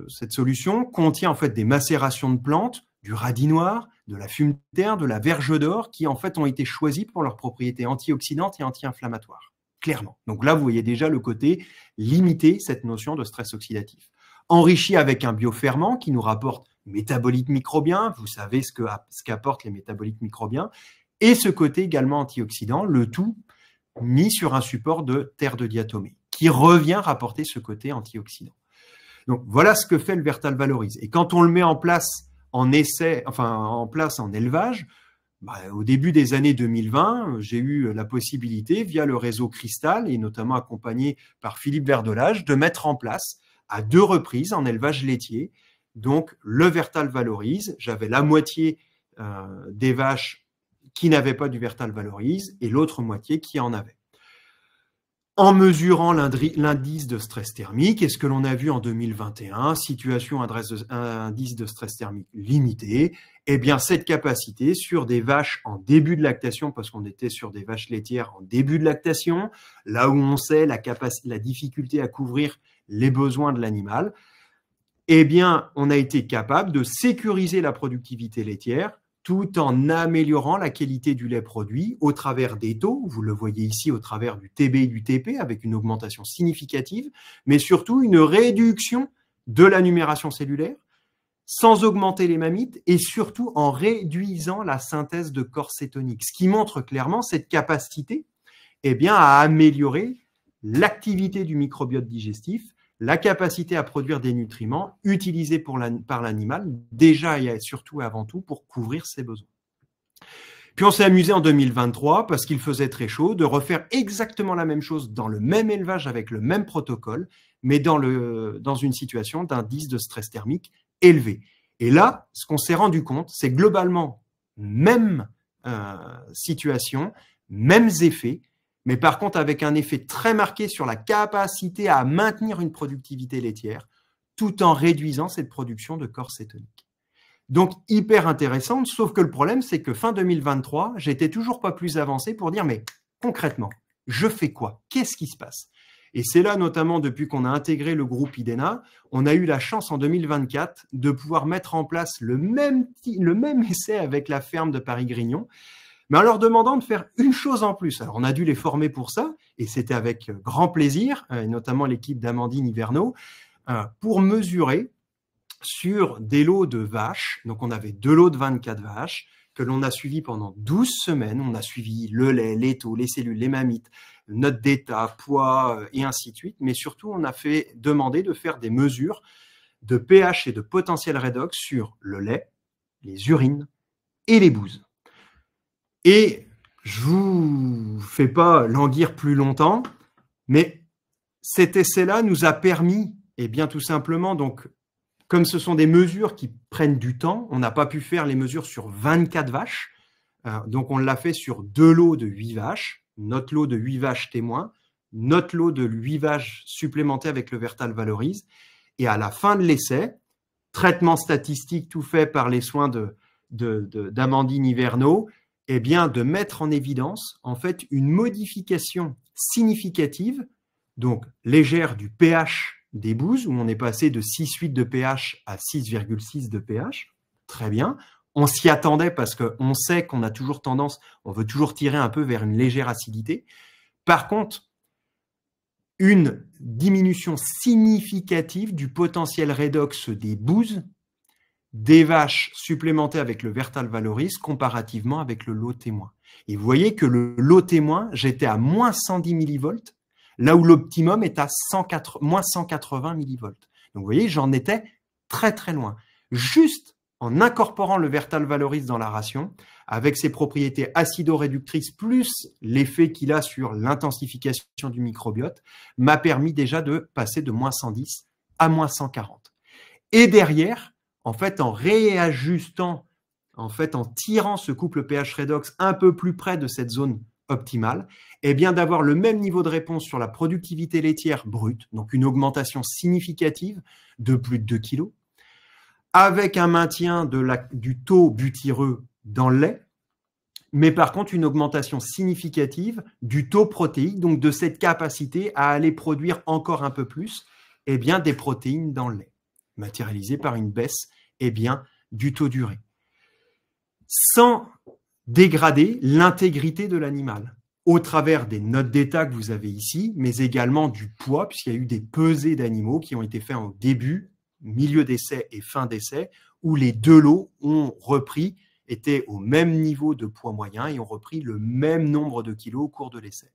cette solution contient en fait des macérations de plantes, du radis noir, de la fume de terre, de la verge d'or, qui en fait ont été choisis pour leurs propriétés antioxydantes et anti-inflammatoires. Clairement. Donc là, vous voyez déjà le côté limiter cette notion de stress oxydatif. Enrichi avec un bioferment qui nous rapporte métabolites microbiens, vous savez ce qu'apportent les métabolites microbiens, et ce côté également antioxydant, le tout mis sur un support de terre de diatomée, qui revient rapporter ce côté antioxydant. Donc voilà ce que fait le Vertal Valorise. Et quand on le met en place en élevage, au début des années 2020, j'ai eu la possibilité, via le réseau Cristal, et notamment accompagné par Philippe Verdelage, de mettre en place à 2 reprises en élevage laitier, donc le Vertal Valorise. J'avais la moitié des vaches qui n'avaient pas du Vertal Valorise et l'autre moitié qui en avait. En mesurant l'indice de stress thermique, et ce que l'on a vu en 2021, situation indice de stress thermique limité, eh bien cette capacité sur des vaches en début de lactation, parce qu'on était sur des vaches laitières en début de lactation, là où on sait la difficulté à couvrir les besoins de l'animal, eh bien on a été capable de sécuriser la productivité laitière, tout en améliorant la qualité du lait produit au travers des taux, vous le voyez ici au travers du TB et du TP avec une augmentation significative, mais surtout une réduction de la numération cellulaire sans augmenter les mammites et surtout en réduisant la synthèse de corps cétonique, ce qui montre clairement cette capacité à améliorer l'activité du microbiote digestif, la capacité à produire des nutriments utilisés par l'animal, déjà et surtout avant tout pour couvrir ses besoins. Puis on s'est amusé en 2023, parce qu'il faisait très chaud, de refaire exactement la même chose dans le même élevage avec le même protocole, mais dans une situation d'indice de stress thermique élevé. Et là, ce qu'on s'est rendu compte, c'est globalement même situation, mêmes effets, mais par contre avec un effet très marqué sur la capacité à maintenir une productivité laitière tout en réduisant cette production de corps cétonique. Donc hyper intéressante, sauf que le problème c'est que fin 2023, j'étais toujours pas plus avancé pour dire mais concrètement, je fais quoi? Qu'est-ce qui se passe? Et c'est là, notamment, depuis qu'on a intégré le groupe IDENA, on a eu la chance en 2024 de pouvoir mettre en place le même essai avec la ferme de Paris-Grignon, mais en leur demandant de faire une chose en plus. Alors, on a dû les former pour ça, et c'était avec grand plaisir, et notamment l'équipe d'Amandine Hiverneau, pour mesurer sur des lots de vaches. Donc, on avait 2 lots de 24 vaches que l'on a suivis pendant 12 semaines. On a suivi le lait, les taux, les cellules, les mammites, note d'état, poids, et ainsi de suite. Mais surtout, on a fait demander de faire des mesures de pH et de potentiel redox sur le lait, les urines et les bouses. Et je vous fais pas languir plus longtemps, mais cet essai-là nous a permis, et bien tout simplement, donc, comme ce sont des mesures qui prennent du temps, on n'a pas pu faire les mesures sur 24 vaches. Donc, on l'a fait sur 2 lots de 8 vaches, notre lot de 8 vaches témoins, notre lot de 8 vaches supplémentées avec le Vertal Valorise. Et à la fin de l'essai, traitement statistique tout fait par les soins d'Amandine Hiverneau, eh bien, de mettre en évidence, en fait, une modification significative, donc légère du pH des bouses, où on est passé de 6,8 de pH à 6,6 de pH. Très bien. On s'y attendait parce qu'on sait qu'on a toujours tendance, on veut toujours tirer un peu vers une légère acidité. Par contre, une diminution significative du potentiel redox des bouses des vaches supplémentées avec le Vertal Valorise comparativement avec le lot témoin. Et vous voyez que le lot témoin, j'étais à moins 110 millivolts, là où l'optimum est à moins 180 millivolts. Donc, vous voyez, j'en étais très, très loin. Juste en incorporant le Vertal Valorise dans la ration, avec ses propriétés acido-réductrices, plus l'effet qu'il a sur l'intensification du microbiote, m'a permis déjà de passer de moins 110 à moins 140. Et derrière, en fait, en réajustant, en fait, en tirant ce couple pH redox un peu plus près de cette zone optimale, eh bien d'avoir le même niveau de réponse sur la productivité laitière brute, donc une augmentation significative de plus de 2 kg, avec un maintien du taux butyreux dans le lait, mais par contre une augmentation significative du taux protéique, donc de cette capacité à aller produire encore un peu plus, eh bien des protéines dans le lait, matérialisées par une baisse, eh bien, du taux d'urée, sans dégrader l'intégrité de l'animal, au travers des notes d'état que vous avez ici, mais également du poids, puisqu'il y a eu des pesées d'animaux qui ont été faits au début, milieu d'essai et fin d'essai, où les 2 lots ont repris, étaient au même niveau de poids moyen et ont repris le même nombre de kilos au cours de l'essai.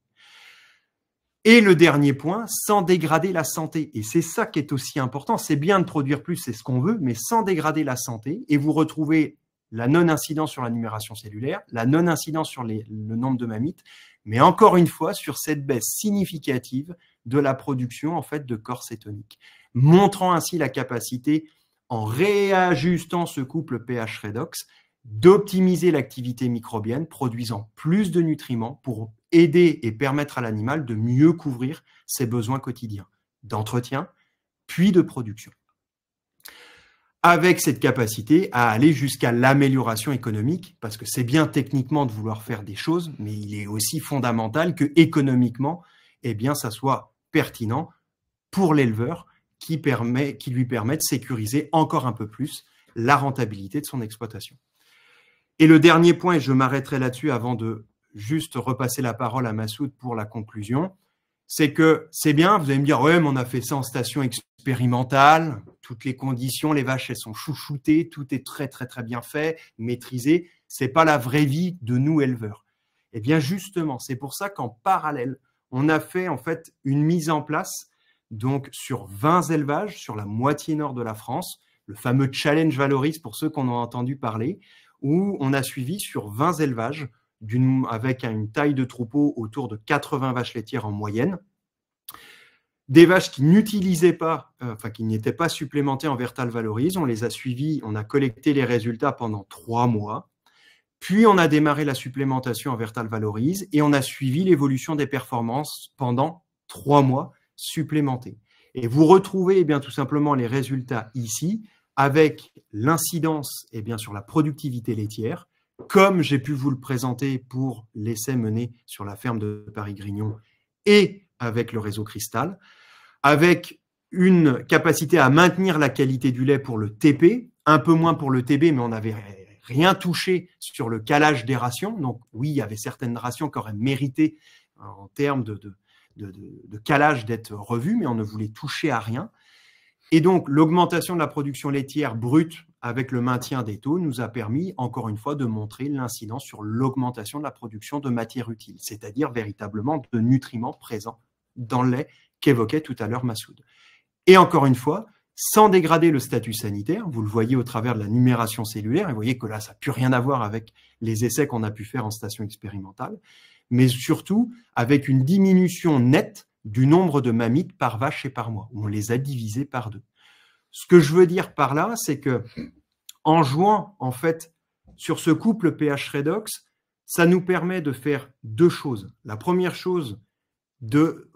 Et le dernier point, sans dégrader la santé. Et c'est ça qui est aussi important. C'est bien de produire plus, c'est ce qu'on veut, mais sans dégrader la santé. Et vous retrouvez la non-incidence sur la numération cellulaire, la non-incidence sur le nombre de mammites, mais encore une fois, sur cette baisse significative de la production en fait, de corps cétoniques, montrant ainsi la capacité, en réajustant ce couple pH redox, d'optimiser l'activité microbienne, produisant plus de nutriments pour aider et permettre à l'animal de mieux couvrir ses besoins quotidiens d'entretien, puis de production. Avec cette capacité à aller jusqu'à l'amélioration économique, parce que c'est bien techniquement de vouloir faire des choses, mais il est aussi fondamental que économiquement, eh bien, ça soit pertinent pour l'éleveur qui lui permet de sécuriser encore un peu plus la rentabilité de son exploitation. Et le dernier point, et je m'arrêterai là-dessus avant de juste repasser la parole à Massoud pour la conclusion, c'est que c'est bien, vous allez me dire, ouais, mais on a fait ça en station expérimentale, toutes les conditions, les vaches, elles sont chouchoutées, tout est très, très, très bien fait, maîtrisé. C'est pas la vraie vie de nous, éleveurs. Eh bien, justement, c'est pour ça qu'en parallèle, on a fait en fait une mise en place donc sur 20 élevages, sur la moitié nord de la France, le fameux Challenge Valorise pour ceux qu'on a entendu parler, où on a suivi sur 20 élevages avec une taille de troupeau autour de 80 vaches laitières en moyenne, des vaches qui n'utilisaient pas, qui n'étaient pas supplémentées en Vertal Valorise. On les a suivies, on a collecté les résultats pendant 3 mois. Puis, on a démarré la supplémentation en Vertal Valorise et on a suivi l'évolution des performances pendant 3 mois supplémentés. Et vous retrouvez bien tout simplement les résultats ici avec l'incidence sur la productivité laitière, comme j'ai pu vous le présenter pour l'essai mené sur la ferme de Paris-Grignon et avec le réseau cristal, avec une capacité à maintenir la qualité du lait pour le TP, un peu moins pour le TB, mais on n'avait rien touché sur le calage des rations. Donc oui, il y avait certaines rations qui auraient mérité en termes de calage d'être revues, mais on ne voulait toucher à rien. Et donc l'augmentation de la production laitière brute avec le maintien des taux nous a permis, encore une fois, de montrer l'incidence sur l'augmentation de la production de matières utiles, c'est-à-dire véritablement de nutriments présents dans le lait qu'évoquait tout à l'heure Massoud. Et encore une fois, sans dégrader le statut sanitaire, vous le voyez au travers de la numération cellulaire, et vous voyez que là, ça n'a plus rien à voir avec les essais qu'on a pu faire en station expérimentale, mais surtout avec une diminution nette du nombre de mammites par vache et par mois, où on les a divisés par 2. Ce que je veux dire par là, c'est que en jouant en fait sur ce couple pH redox, ça nous permet de faire 2 choses. La première chose, de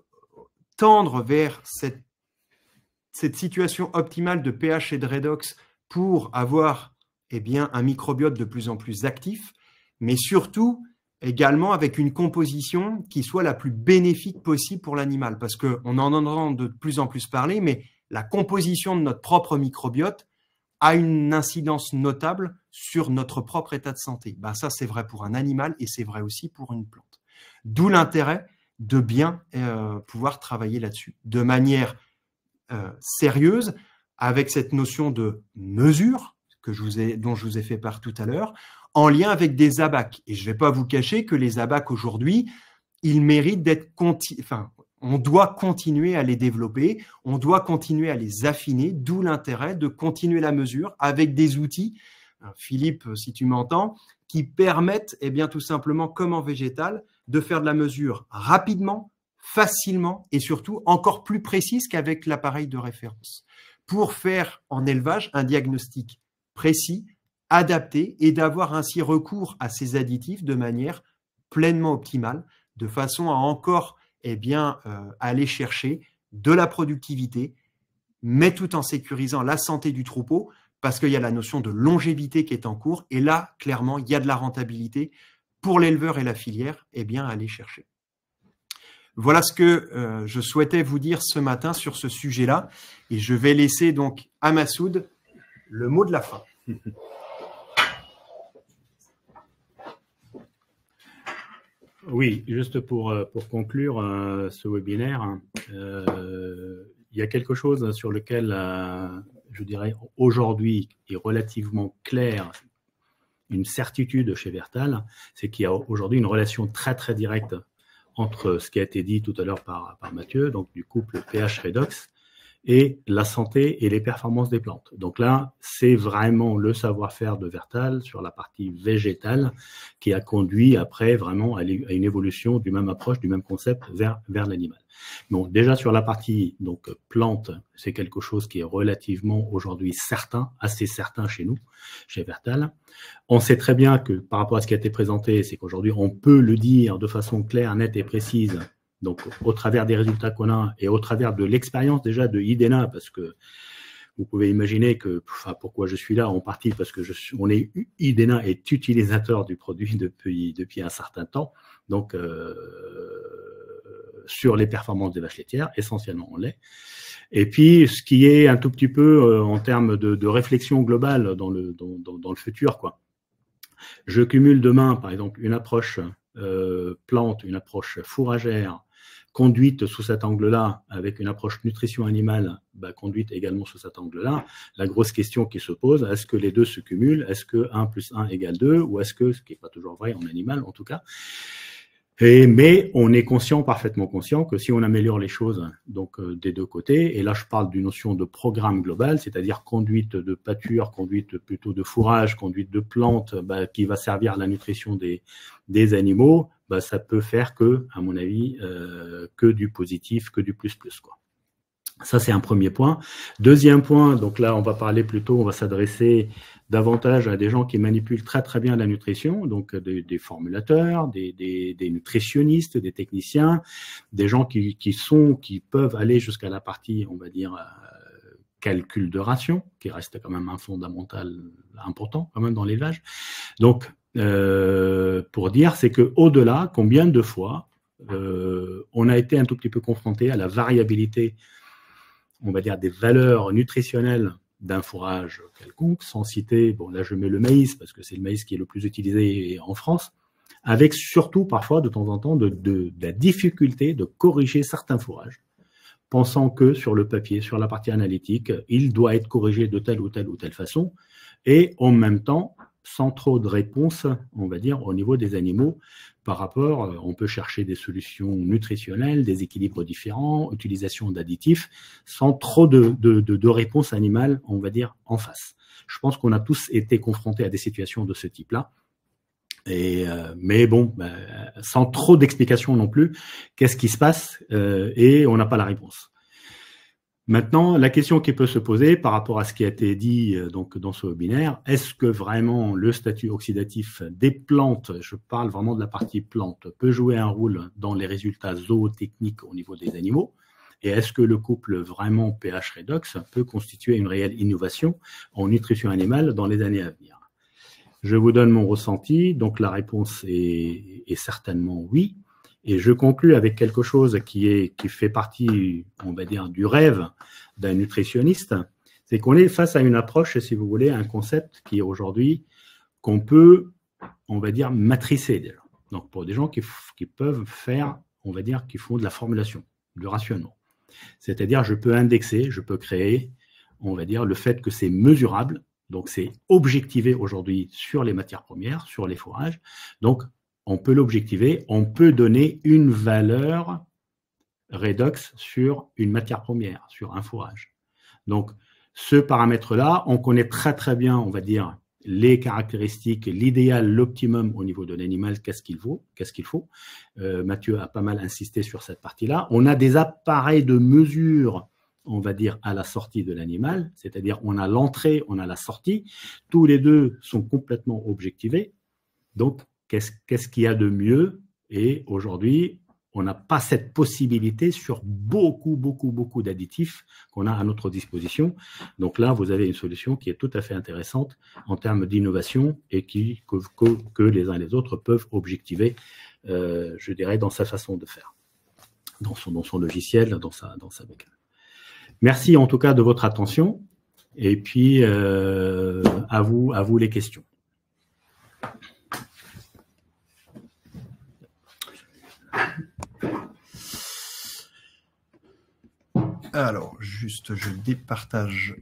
tendre vers cette situation optimale de pH et de redox pour avoir un microbiote de plus en plus actif, mais surtout également avec une composition qui soit la plus bénéfique possible pour l'animal. Parce qu'on en entend de plus en plus parler, mais la composition de notre propre microbiote a une incidence notable sur notre propre état de santé. Ben ça, c'est vrai pour un animal et c'est vrai aussi pour une plante. D'où l'intérêt de bien pouvoir travailler là-dessus de manière sérieuse, avec cette notion de mesure dont je vous ai fait part tout à l'heure, en lien avec des abacs. Et je ne vais pas vous cacher que les abacs aujourd'hui, ils méritent d'être on doit continuer à les développer, on doit continuer à les affiner, d'où l'intérêt de continuer la mesure avec des outils, Philippe, si tu m'entends, qui permettent tout simplement, comme en végétal, de faire de la mesure rapidement, facilement et surtout encore plus précise qu'avec l'appareil de référence, pour faire en élevage un diagnostic précis, adapté et d'avoir ainsi recours à ces additifs de manière pleinement optimale, de façon à encore aller chercher de la productivité, mais tout en sécurisant la santé du troupeau, parce qu'il y a la notion de longévité qui est en cours, et là, clairement, il y a de la rentabilité pour l'éleveur et la filière, à aller chercher. Voilà ce que je souhaitais vous dire ce matin sur ce sujet-là, et je vais laisser donc à Massoud le mot de la fin. Oui, juste pour conclure ce webinaire, il y a quelque chose sur lequel, je dirais, aujourd'hui est relativement clair, une certitude chez Vertal, c'est qu'il y a aujourd'hui une relation très très directe entre ce qui a été dit tout à l'heure par Mathieu, donc du couple pH redox, et la santé et les performances des plantes. Donc là, c'est vraiment le savoir-faire de Vertal sur la partie végétale qui a conduit après vraiment à une évolution du même approche, du même concept vers l'animal. Donc déjà sur la partie donc plante, c'est quelque chose qui est relativement aujourd'hui certain, assez certain chez nous, chez Vertal. On sait très bien que par rapport à ce qui a été présenté, c'est qu'aujourd'hui on peut le dire de façon claire, nette et précise. Donc, au travers des résultats qu'on a et au travers de l'expérience déjà de Idena, parce que vous pouvez imaginer que, pourquoi je suis là en partie, parce que Idena est utilisateur du produit depuis un certain temps, donc sur les performances des vaches laitières, essentiellement en lait. Et puis, ce qui est un tout petit peu en termes de réflexion globale dans le futur, quoi. Je cumule demain, par exemple, une approche plante, une approche fourragère, conduite sous cet angle-là, avec une approche nutrition animale, conduite également sous cet angle-là. La grosse question qui se pose, est-ce que les deux se cumulent? Est-ce que 1 + 1 = 2? Ou est-ce que, ce qui n'est pas toujours vrai en animal en tout cas, mais on est parfaitement conscient que si on améliore les choses donc des deux côtés, et là je parle d'une notion de programme global, c'est-à-dire conduite de pâture, conduite plutôt de fourrage, conduite de plantes, qui va servir à la nutrition des animaux, ça peut faire que, à mon avis, que du positif, que du plus, quoi. Ça, c'est un premier point. Deuxième point, donc là, on va s'adresser davantage à des gens qui manipulent très très bien la nutrition, donc des formulateurs, des nutritionnistes, des techniciens, des gens qui peuvent aller jusqu'à la partie, on va dire, calcul de ration, qui reste quand même un fondamental important quand même dans l'élevage. Donc, pour dire, c'est que au-delà, combien de fois on a été un tout petit peu confronté à la variabilité, on va dire, des valeurs nutritionnelles d'un fourrage quelconque, sans citer, bon là je mets le maïs parce que c'est le maïs qui est le plus utilisé en France, avec surtout parfois de temps en temps de la difficulté de corriger certains fourrages, pensant que sur le papier, sur la partie analytique, il doit être corrigé de telle ou telle façon, et en même temps, sans trop de réponses, on va dire, au niveau des animaux, par rapport, on peut chercher des solutions nutritionnelles, des équilibres différents, utilisation d'additifs, sans trop de réponses animales, on va dire, en face. Je pense qu'on a tous été confrontés à des situations de ce type-là. Mais bon, sans trop d'explications non plus, qu'est-ce qui se passe et on n'a pas la réponse. Maintenant, la question qui peut se poser par rapport à ce qui a été dit donc dans ce webinaire, est-ce que vraiment le statut oxydatif des plantes, je parle vraiment de la partie plante, peut jouer un rôle dans les résultats zootechniques au niveau des animaux? Et est-ce que le couple vraiment pH redox peut constituer une réelle innovation en nutrition animale dans les années à venir? Je vous donne mon ressenti, donc la réponse est certainement oui. Et je conclus avec quelque chose qui fait partie, on va dire, du rêve d'un nutritionniste, c'est qu'on est face à une approche, si vous voulez, un concept qui est aujourd'hui, qu'on peut, on va dire, matricer déjà. Donc pour des gens qui peuvent faire, on va dire, qui font de la formulation, du rationnement. C'est-à-dire, je peux indexer, je peux créer, on va dire, le fait que c'est mesurable. Donc, c'est objectivé aujourd'hui sur les matières premières, sur les fourrages. Donc, on peut l'objectiver, on peut donner une valeur redox sur une matière première, sur un fourrage. Donc, ce paramètre-là, on connaît très très bien, on va dire, les caractéristiques, l'idéal, l'optimum au niveau de l'animal, qu'est-ce qu'il faut. Mathieu a pas mal insisté sur cette partie-là. On a des appareils de mesure, on va dire, à la sortie de l'animal, c'est-à-dire on a l'entrée, on a la sortie. Tous les deux sont complètement objectivés. Donc, qu'est-ce qu'il y a de mieux? Et aujourd'hui, on n'a pas cette possibilité sur beaucoup d'additifs qu'on a à notre disposition. Donc là, vous avez une solution qui est tout à fait intéressante en termes d'innovation et que les uns et les autres peuvent objectiver, je dirais, dans sa façon de faire, dans son logiciel, dans sa bécane. Merci en tout cas de votre attention et puis à vous les questions. Alors, juste, je départage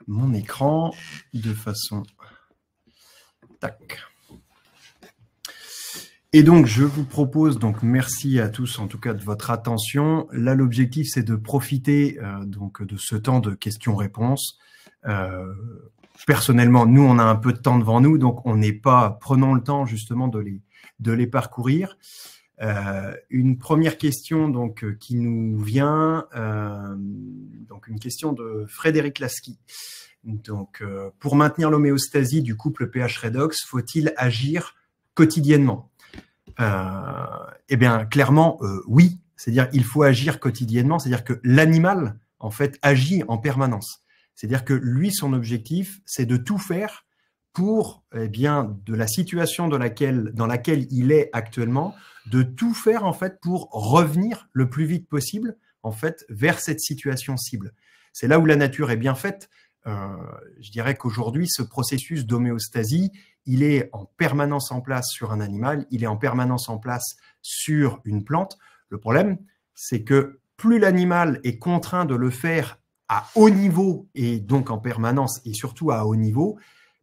mon écran de façon... Tac. Et donc, je vous propose, donc merci à tous en tout cas de votre attention. Là, l'objectif, c'est de profiter donc de ce temps de questions-réponses. Personnellement, nous, on a un peu de temps devant nous, donc on n'est pas... Prenons le temps justement de les parcourir. Une première question donc qui nous vient, donc une question de Frédéric Lasky. Donc, pour maintenir l'homéostasie du couple pH redox, faut-il agir quotidiennement? Eh bien, clairement, oui. C'est-à-dire, il faut agir quotidiennement. C'est-à-dire que l'animal, en fait, agit en permanence. C'est-à-dire que lui, son objectif, c'est de tout faire pour, eh bien, de la situation dans laquelle il est actuellement, de tout faire en fait pour revenir le plus vite possible en fait vers cette situation cible. C'est là où la nature est bien faite. Je dirais qu'aujourd'hui, ce processus d'homéostasie, il est en permanence en place sur un animal, il est en permanence en place sur une plante. Le problème, c'est que plus l'animal est contraint de le faire à haut niveau et donc en permanence et surtout à haut niveau,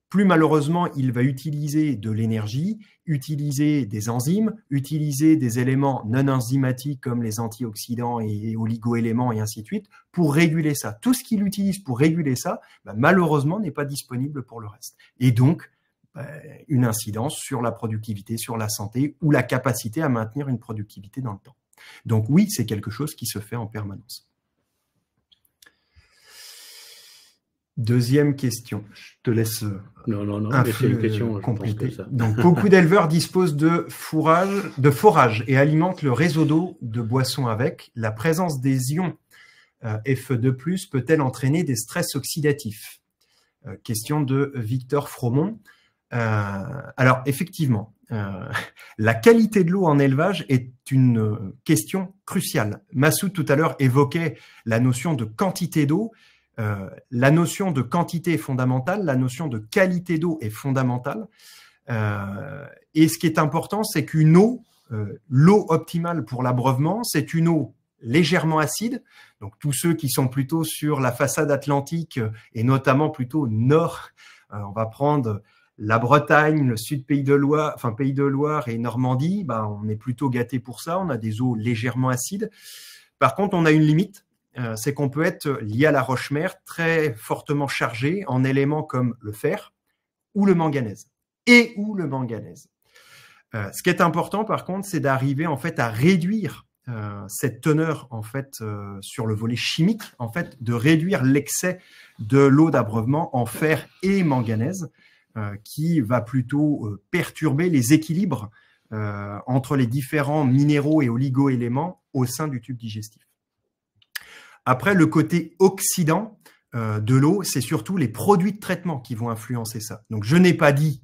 plus malheureusement, il va utiliser de l'énergie, utiliser des enzymes, utiliser des éléments non enzymatiques comme les antioxydants et oligoéléments et ainsi de suite pour réguler ça. Tout ce qu'il utilise pour réguler ça, malheureusement, n'est pas disponible pour le reste. Et donc, une incidence sur la productivité, sur la santé ou la capacité à maintenir une productivité dans le temps. Donc oui, c'est quelque chose qui se fait en permanence. Deuxième question, je te laisse c'est une question compléter. Donc, beaucoup d'éleveurs disposent de forage et alimentent le réseau d'eau de boissons avec. La présence des ions Fe2+, peut-elle entraîner des stress oxydatifs? Question de Victor Fromont. Alors, effectivement, la qualité de l'eau en élevage est une question cruciale. Massoud tout à l'heure évoquait la notion de quantité d'eau. La notion de quantité est fondamentale, la notion de qualité d'eau est fondamentale. Et ce qui est important, c'est qu'une eau, l'eau optimale pour l'abreuvement, c'est une eau légèrement acide. Donc tous ceux qui sont plutôt sur la façade atlantique et notamment plutôt nord, on va prendre la Bretagne, le sud Pays de Loire, enfin Pays de Loire et Normandie, on est plutôt gâté pour ça. On a des eaux légèrement acides. Par contre, on a une limite, c'est qu'on peut être lié à la roche-mère très fortement chargé en éléments comme le fer ou le manganèse. Ce qui est important, par contre, c'est d'arriver en fait à réduire cette teneur en fait sur le volet chimique, en fait, de réduire l'excès de l'eau d'abreuvement en fer et manganèse, qui va plutôt perturber les équilibres entre les différents minéraux et oligo-éléments au sein du tube digestif. Après, le côté oxydant de l'eau, c'est surtout les produits de traitement qui vont influencer ça. Donc, je n'ai pas dit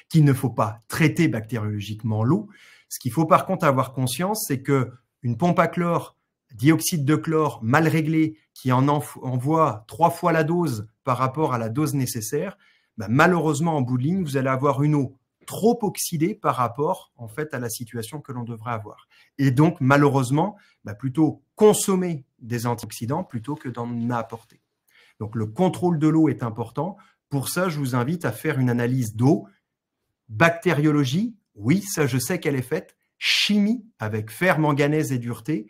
qu'il ne faut pas traiter bactériologiquement l'eau. Ce qu'il faut par contre avoir conscience, c'est qu'une pompe à chlore, dioxyde de chlore mal réglée, qui envoie 3 fois la dose par rapport à la dose nécessaire, malheureusement, en bout de ligne, vous allez avoir une eau trop oxydée par rapport en fait, à la situation que l'on devrait avoir. Et donc, malheureusement, plutôt consommer des antioxydants plutôt que d'en apporter. Donc, le contrôle de l'eau est important. Pour ça, je vous invite à faire une analyse d'eau. Bactériologie, oui, ça je sais qu'elle est faite. Chimie, avec fer, manganèse et dureté.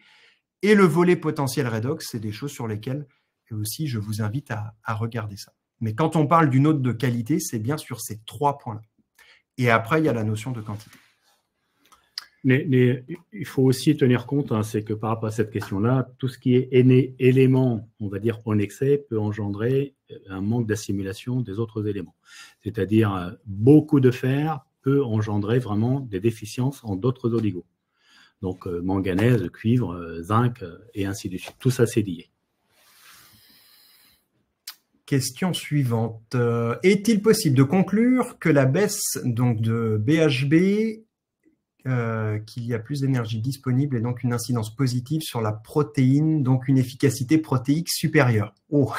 Et le volet potentiel redox, c'est des choses sur lesquelles aussi je vous invite à regarder ça. Mais quand on parle d'une eau de qualité, c'est bien sur ces 3 points-là. Et après, il y a la notion de quantité. Mais il faut aussi tenir compte, c'est que par rapport à cette question-là, tout ce qui est élément, on va dire, en excès, peut engendrer un manque d'assimilation des autres éléments. C'est-à-dire, beaucoup de fer peut engendrer vraiment des déficiences en d'autres oligos. Donc, manganèse, cuivre, zinc, et ainsi de suite. Tout ça, c'est lié. Question suivante. Est-il possible de conclure que la baisse donc, de BHB, qu'il y a plus d'énergie disponible et donc une incidence positive sur la protéine, donc une efficacité protéique supérieure? Oh.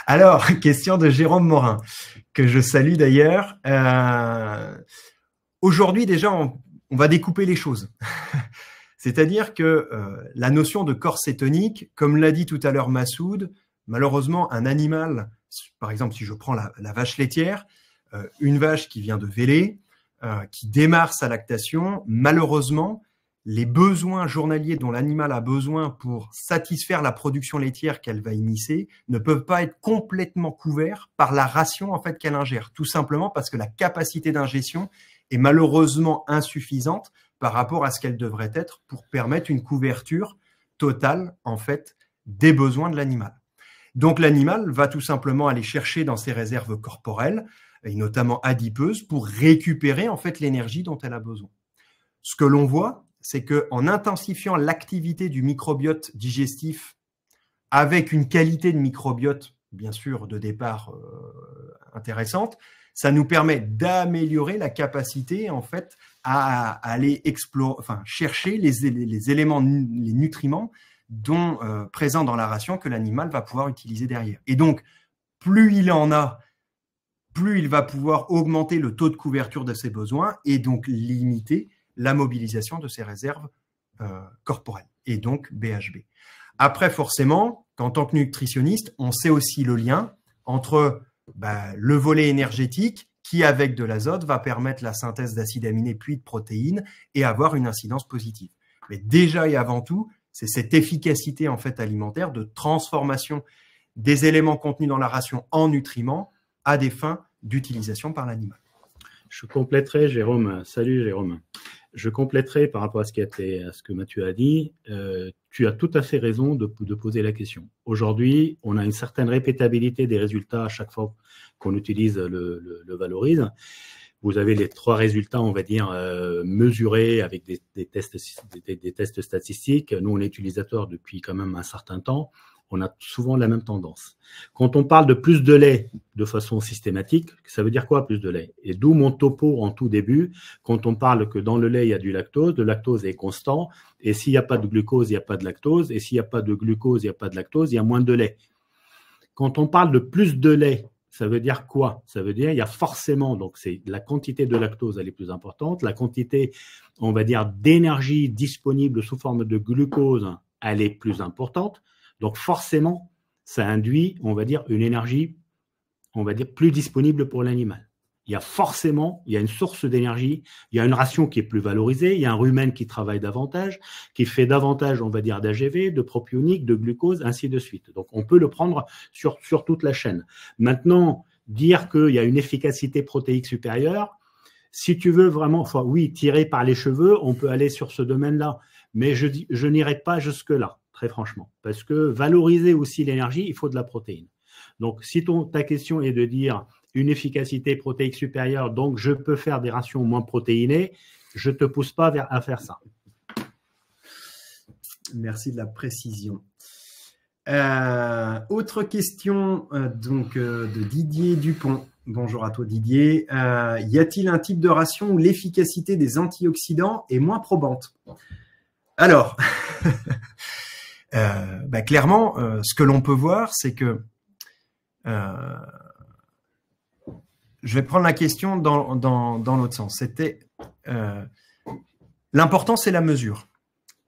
Alors, question de Jérôme Morin, que je salue d'ailleurs. Aujourd'hui, déjà, on va découper les choses. C'est-à-dire que la notion de corps cétonique, comme l'a dit tout à l'heure Massoud, malheureusement, un animal, par exemple, si je prends la vache laitière, une vache qui vient de véler, qui démarre sa lactation, malheureusement, les besoins journaliers dont l'animal a besoin pour satisfaire la production laitière qu'elle va initier ne peuvent pas être complètement couverts par la ration en fait, qu'elle ingère, tout simplement parce que la capacité d'ingestion est malheureusement insuffisante par rapport à ce qu'elle devrait être pour permettre une couverture totale en fait, des besoins de l'animal. Donc l'animal va tout simplement aller chercher dans ses réserves corporelles, et notamment adipeuses, pour récupérer en fait l'énergie dont elle a besoin. Ce que l'on voit, c'est qu'en intensifiant l'activité du microbiote digestif avec une qualité de microbiote, bien sûr, de départ intéressante, ça nous permet d'améliorer la capacité en fait à aller chercher les éléments, les nutriments présents dans la ration que l'animal va pouvoir utiliser derrière. Et donc, plus il en a, plus il va pouvoir augmenter le taux de couverture de ses besoins et donc limiter la mobilisation de ses réserves corporelles et donc BHB. Après, forcément, en tant que nutritionniste, on sait aussi le lien entre le volet énergétique qui, avec de l'azote, va permettre la synthèse d'acides aminés puis de protéines et avoir une incidence positive. Mais déjà et avant tout, c'est cette efficacité en fait alimentaire de transformation des éléments contenus dans la ration en nutriments à des fins d'utilisation par l'animal. Je compléterai, Jérôme. Salut, Jérôme. Je compléterai par rapport à ce que Mathieu a dit. Tu as tout à fait raison de poser la question. Aujourd'hui, on a une certaine répétabilité des résultats à chaque fois qu'on utilise le Valorise. Vous avez les 3 résultats, on va dire, mesurés avec des tests statistiques. Nous, on est utilisateurs depuis quand même un certain temps. On a souvent la même tendance. Quand on parle de plus de lait de façon systématique, ça veut dire quoi plus de lait? Et d'où mon topo en tout début, quand on parle que dans le lait, il y a du lactose, le lactose est constant, et s'il n'y a pas de glucose, il n'y a pas de lactose, et s'il n'y a pas de glucose, il n'y a pas de lactose, il y a moins de lait. Quand on parle de plus de lait, ça veut dire quoi? Ça veut dire il y a forcément, donc c'est la quantité de lactose, elle est plus importante, la quantité, on va dire, d'énergie disponible sous forme de glucose, elle est plus importante. Donc forcément, ça induit, on va dire, une énergie, on va dire, plus disponible pour l'animal. Il y a forcément, il y a une source d'énergie, il y a une ration qui est plus valorisée, il y a un rumen qui travaille davantage, qui fait davantage, on va dire, d'AGV, de propionique, de glucose, ainsi de suite. Donc, on peut le prendre sur toute la chaîne. Maintenant, dire qu'il y a une efficacité protéique supérieure, si tu veux vraiment, enfin, oui, tirer par les cheveux, on peut aller sur ce domaine-là, mais je n'irai pas jusque-là, très franchement, parce que valoriser aussi l'énergie, il faut de la protéine. Donc, si ta question est de dire une efficacité protéique supérieure, donc je peux faire des rations moins protéinées, je ne te pousse pas à faire ça. Merci de la précision. Autre question de Didier Dupont. Bonjour à toi Didier. Y a-t-il un type de ration où l'efficacité des antioxydants est moins probante? Alors, clairement, ce que l'on peut voir, c'est que je vais prendre la question dans l'autre sens. C'était l'important, c'est la mesure.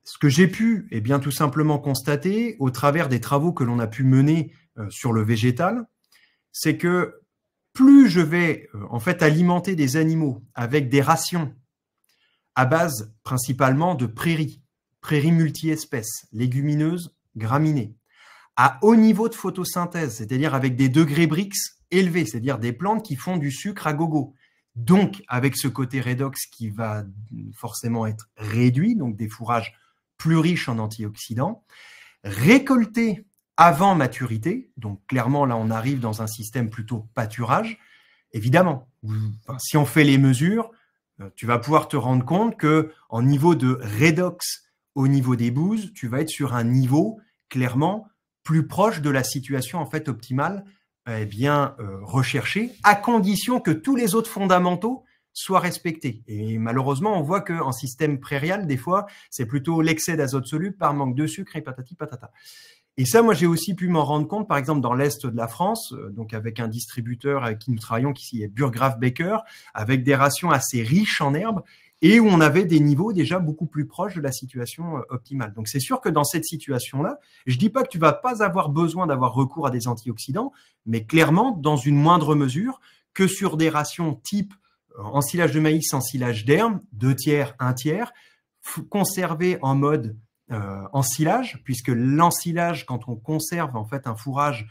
Ce que j'ai pu bien tout simplement constater au travers des travaux que l'on a pu mener sur le végétal, c'est que plus je vais en fait alimenter des animaux avec des rations à base principalement de prairies multi-espèces, légumineuses, graminées, à haut niveau de photosynthèse, c'est-à-dire avec des degrés Brix élevés, c'est-à-dire des plantes qui font du sucre à gogo. Donc, avec ce côté redox qui va forcément être réduit, donc des fourrages plus riches en antioxydants, récoltés avant maturité, donc clairement là on arrive dans un système plutôt pâturage, évidemment, si on fait les mesures, tu vas pouvoir te rendre compte qu'en niveau de redox au niveau des bouses, tu vas être sur un niveau clairement plus proche de la situation en fait optimale recherchée, à condition que tous les autres fondamentaux soient respectés. Et malheureusement, on voit qu'en système prairial, des fois, c'est plutôt l'excès d'azote soluble par manque de sucre et patati patata. Et ça, moi, j'ai aussi pu m'en rendre compte, par exemple, dans l'Est de la France, donc avec un distributeur avec qui nous travaillons, qui est Burgraaf Baker, avec des rations assez riches en herbes, et où on avait des niveaux déjà beaucoup plus proches de la situation optimale. Donc, c'est sûr que dans cette situation-là, je dis pas que tu vas pas avoir besoin d'avoir recours à des antioxydants, mais clairement, dans une moindre mesure, que sur des rations type ensilage de maïs, ensilage d'herbe, 2/3, 1/3, conservé en mode ensilage, puisque l'ensilage, quand on conserve en fait un fourrage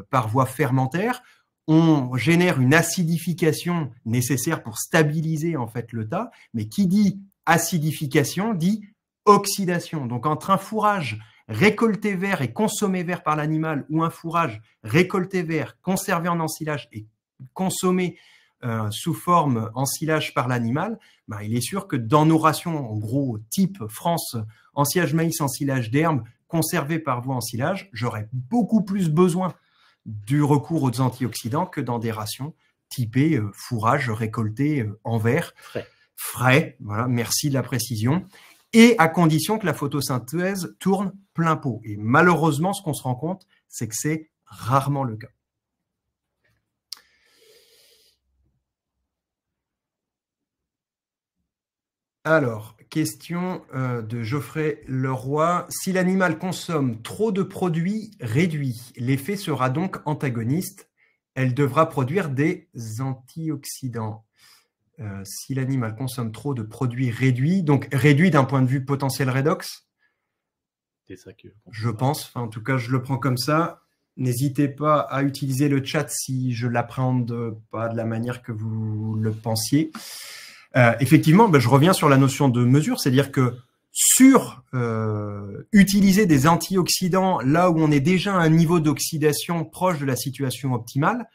par voie fermentaire, on génère une acidification nécessaire pour stabiliser en fait le tas, mais qui dit acidification dit oxydation. Donc entre un fourrage récolté vert et consommé vert par l'animal ou un fourrage récolté vert, conservé en ensilage et consommé sous forme ensilage par l'animal, il est sûr que dans nos rations, en gros type France, ensilage maïs, ensilage d'herbe, conservé par voie ensilage, j'aurais beaucoup plus besoin du recours aux antioxydants que dans des rations typées fourrage récolté en verre, frais, voilà, merci de la précision, et à condition que la photosynthèse tourne plein pot. Et malheureusement, ce qu'on se rend compte, c'est que c'est rarement le cas. Alors, question de Geoffrey Leroy. Si l'animal consomme trop de produits réduits, l'effet sera donc antagoniste. Elle devra produire des antioxydants. Si l'animal consomme trop de produits réduits, donc réduits d'un point de vue potentiel redox, c'est ça que je pense. Enfin, en tout cas, je le prends comme ça. N'hésitez pas à utiliser le chat si je l'appréhende pas de la manière que vous le pensiez. Effectivement, je reviens sur la notion de mesure, c'est-à-dire que sur utiliser des antioxydants là où on est déjà à un niveau d'oxydation proche de la situation optimale,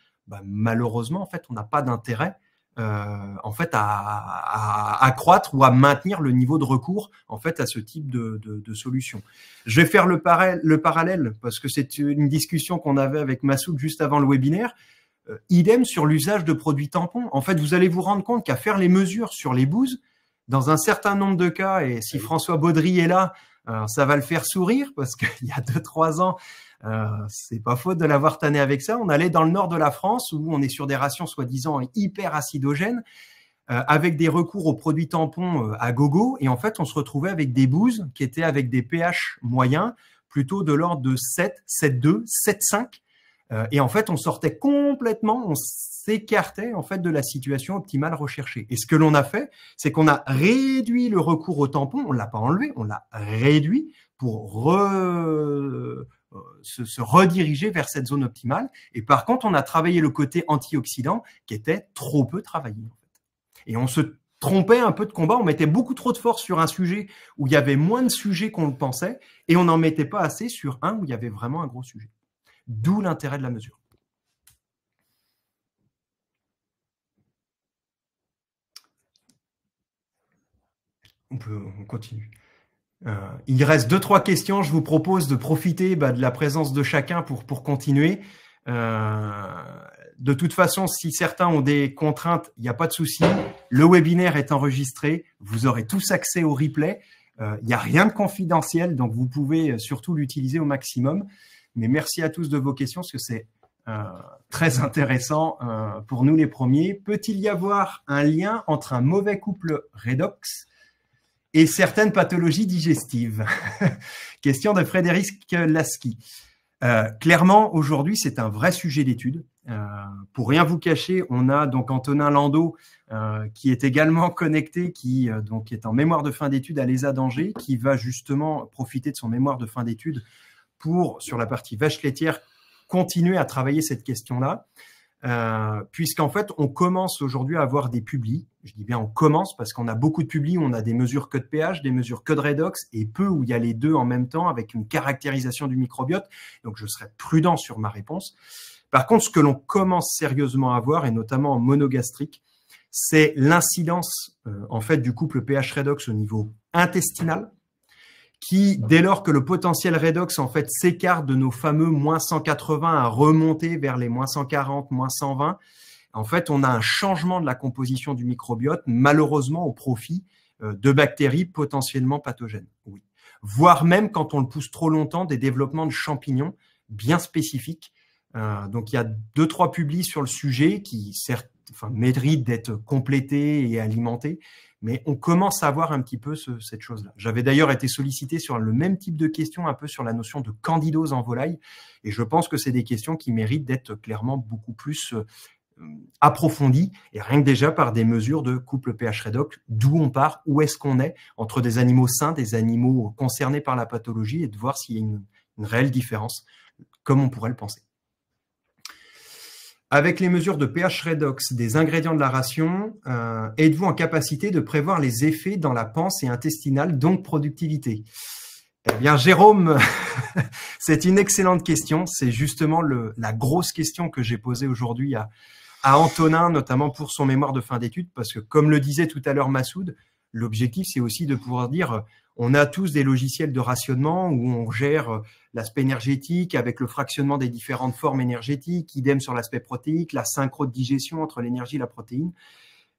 malheureusement, en fait, on n'a pas d'intérêt en fait à accroître ou à maintenir le niveau de recours en fait à ce type de solution. Je vais faire le parallèle parce que c'est une discussion qu'on avait avec Massoud juste avant le webinaire. Idem sur l'usage de produits tampons. En fait, vous allez vous rendre compte qu'à faire les mesures sur les bouses, dans un certain nombre de cas, et si François Baudry est là, ça va le faire sourire parce qu'il y a 2-3 ans, c'est pas faute de l'avoir tanné avec ça. On allait dans le nord de la France où on est sur des rations soi-disant hyper acidogènes, avec des recours aux produits tampons à gogo, et en fait, on se retrouvait avec des bouses qui étaient avec des pH moyens, plutôt de l'ordre de 7, 7,2, 7,5. Et en fait, on sortait complètement, on s'écartait en fait de la situation optimale recherchée. Et ce que l'on a fait, c'est qu'on a réduit le recours au tampon, on l'a pas enlevé, on l'a réduit pour se rediriger vers cette zone optimale. Et par contre, on a travaillé le côté antioxydant qui était trop peu travaillé. En fait. Et on se trompait un peu de combat, on mettait beaucoup trop de force sur un sujet où il y avait moins de sujets qu'on le pensait, et on n'en mettait pas assez sur un où il y avait vraiment un gros sujet. D'où l'intérêt de la mesure. On continue. Il reste 2-3 questions. Je vous propose de profiter de la présence de chacun pour continuer. De toute façon, si certains ont des contraintes, il n'y a pas de souci. Le webinaire est enregistré. Vous aurez tous accès au replay. Il n'y a rien de confidentiel, donc vous pouvez surtout l'utiliser au maximum. Mais merci à tous de vos questions, parce que c'est très intéressant pour nous les premiers. Peut-il y avoir un lien entre un mauvais couple redox et certaines pathologies digestives? Question de Frédéric Lasky. Clairement, aujourd'hui, c'est un vrai sujet d'étude. Pour rien vous cacher, on a donc Antonin Landau qui est également connecté, qui donc est en mémoire de fin d'études à l'ESA d'Angers, qui va justement profiter de son mémoire de fin d'études pour, sur la partie vache laitière, continuer à travailler cette question-là, puisqu'en fait, on commence aujourd'hui à avoir des publis. Je dis bien on commence parce qu'on a beaucoup de publis où on a des mesures que de pH, des mesures que de redox, et peu où il y a les deux en même temps avec une caractérisation du microbiote. Donc, je serai prudent sur ma réponse. Par contre, ce que l'on commence sérieusement à voir, et notamment en monogastrique, c'est l'incidence en fait du couple pH redox au niveau intestinal, qui, dès lors que le potentiel redox en fait s'écarte de nos fameux moins 180 à remonter vers les moins 140, moins 120, en fait, on a un changement de la composition du microbiote, malheureusement au profit de bactéries potentiellement pathogènes. Oui. Voire même, quand on le pousse trop longtemps, des développements de champignons bien spécifiques. Donc, il y a 2-3 publis sur le sujet qui certes, méritent d'être complétés et alimentés, mais on commence à avoir un petit peu cette chose-là. J'avais d'ailleurs été sollicité sur le même type de questions, un peu sur la notion de candidose en volaille, et je pense que c'est des questions qui méritent d'être clairement beaucoup plus approfondies, et rien que déjà par des mesures de couple pH redox, d'où on part, où est-ce qu'on est entre des animaux sains, des animaux concernés par la pathologie, et de voir s'il y a une réelle différence, comme on pourrait le penser. Avec les mesures de pH redox des ingrédients de la ration, êtes-vous en capacité de prévoir les effets dans la panse et intestinale, donc productivité? Eh bien, Jérôme, c'est une excellente question. C'est justement la grosse question que j'ai posée aujourd'hui à Antonin, notamment pour son mémoire de fin d'études, parce que comme le disait tout à l'heure Massoud, l'objectif, c'est aussi de pouvoir dire, on a tous des logiciels de rationnement où on gère l'aspect énergétique avec le fractionnement des différentes formes énergétiques, idem sur l'aspect protéique, la synchro de digestion entre l'énergie et la protéine.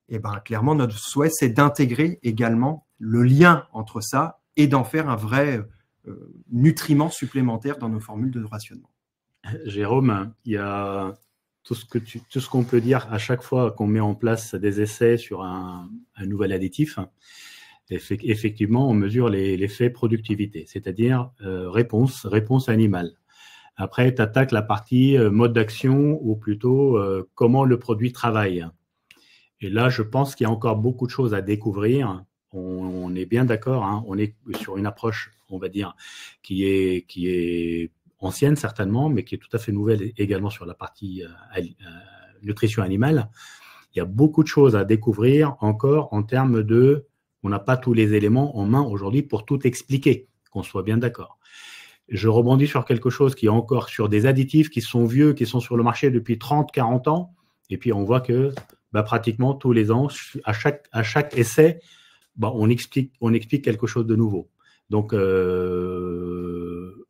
Et bien, clairement, notre souhait, c'est d'intégrer également le lien entre ça et d'en faire un vrai nutriment supplémentaire dans nos formules de rationnement. Jérôme, il y a tout ce qu'on peut dire à chaque fois qu'on met en place des essais sur un nouvel additif. Effectivement, on mesure l'effet productivité, c'est-à-dire réponse animale. Après, tu attaques la partie mode d'action ou plutôt comment le produit travaille. Et là, je pense qu'il y a encore beaucoup de choses à découvrir. On est bien d'accord, hein, on est sur une approche, on va dire, qui est ancienne certainement, mais qui est tout à fait nouvelle également sur la partie nutrition animale. Il y a beaucoup de choses à découvrir encore en termes de... On n'a pas tous les éléments en main aujourd'hui pour tout expliquer, qu'on soit bien d'accord. Je rebondis sur quelque chose qui est encore sur des additifs qui sont vieux, qui sont sur le marché depuis 30, 40 ans. Et puis, on voit que pratiquement tous les ans, à chaque essai, on explique quelque chose de nouveau. Donc,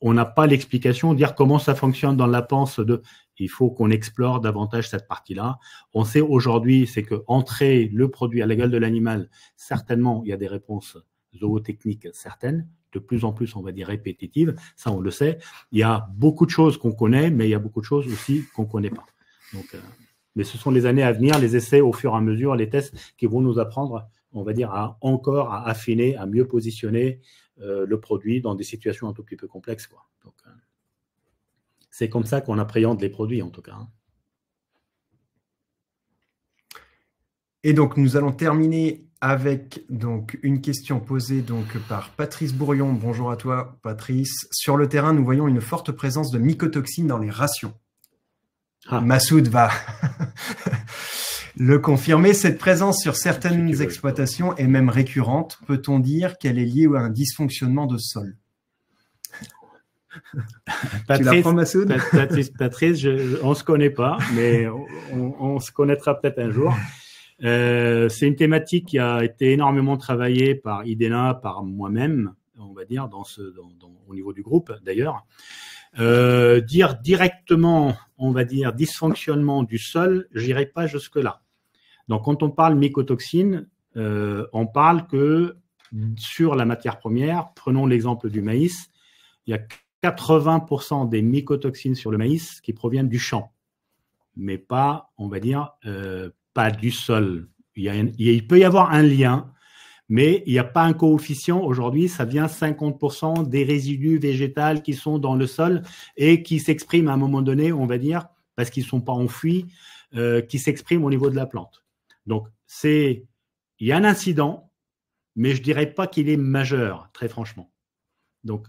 on n'a pas l'explication, dire comment ça fonctionne dans la panse il faut qu'on explore davantage cette partie-là. On sait aujourd'hui, c'est que entrer le produit à la gueule de l'animal, certainement, il y a des réponses zootechniques certaines, de plus en plus, on va dire, répétitives. Ça, on le sait. Il y a beaucoup de choses qu'on connaît, mais il y a beaucoup de choses aussi qu'on ne connaît pas. Donc, mais ce sont les années à venir, les essais au fur et à mesure, les tests qui vont nous apprendre, on va dire, à affiner, à mieux positionner le produit dans des situations un tout petit peu complexes, quoi. Donc, c'est comme ça qu'on appréhende les produits, en tout cas. Et donc, nous allons terminer avec donc, une question posée donc, par Patrice Bourrion. Bonjour à toi, Patrice. Sur le terrain, nous voyons une forte présence de mycotoxines dans les rations. Massoud va le confirmer. Cette présence sur certaines exploitations est même récurrente. Peut-on dire qu'elle est liée à un dysfonctionnement de sol? Patrice, tu la prends, Massoud? Patrice, on ne se connaît pas, mais on se connaîtra peut-être un jour. C'est une thématique qui a été énormément travaillée par IDENA, par moi-même, on va dire, au niveau du groupe d'ailleurs. Dire directement, on va dire, dysfonctionnement du sol, j'irai pas jusque-là. Donc, quand on parle mycotoxines, on parle que sur la matière première, prenons l'exemple du maïs, il y a 80% des mycotoxines sur le maïs qui proviennent du champ, mais pas, on va dire, pas du sol. Il peut y avoir un lien, mais il n'y a pas un coefficient. Aujourd'hui, ça vient 50% des résidus végétals qui sont dans le sol et qui s'expriment à un moment donné, on va dire, parce qu'ils ne sont pas enfouis, qui s'expriment au niveau de la plante. Donc, il y a un incident, mais je ne dirais pas qu'il est majeur, très franchement. Donc,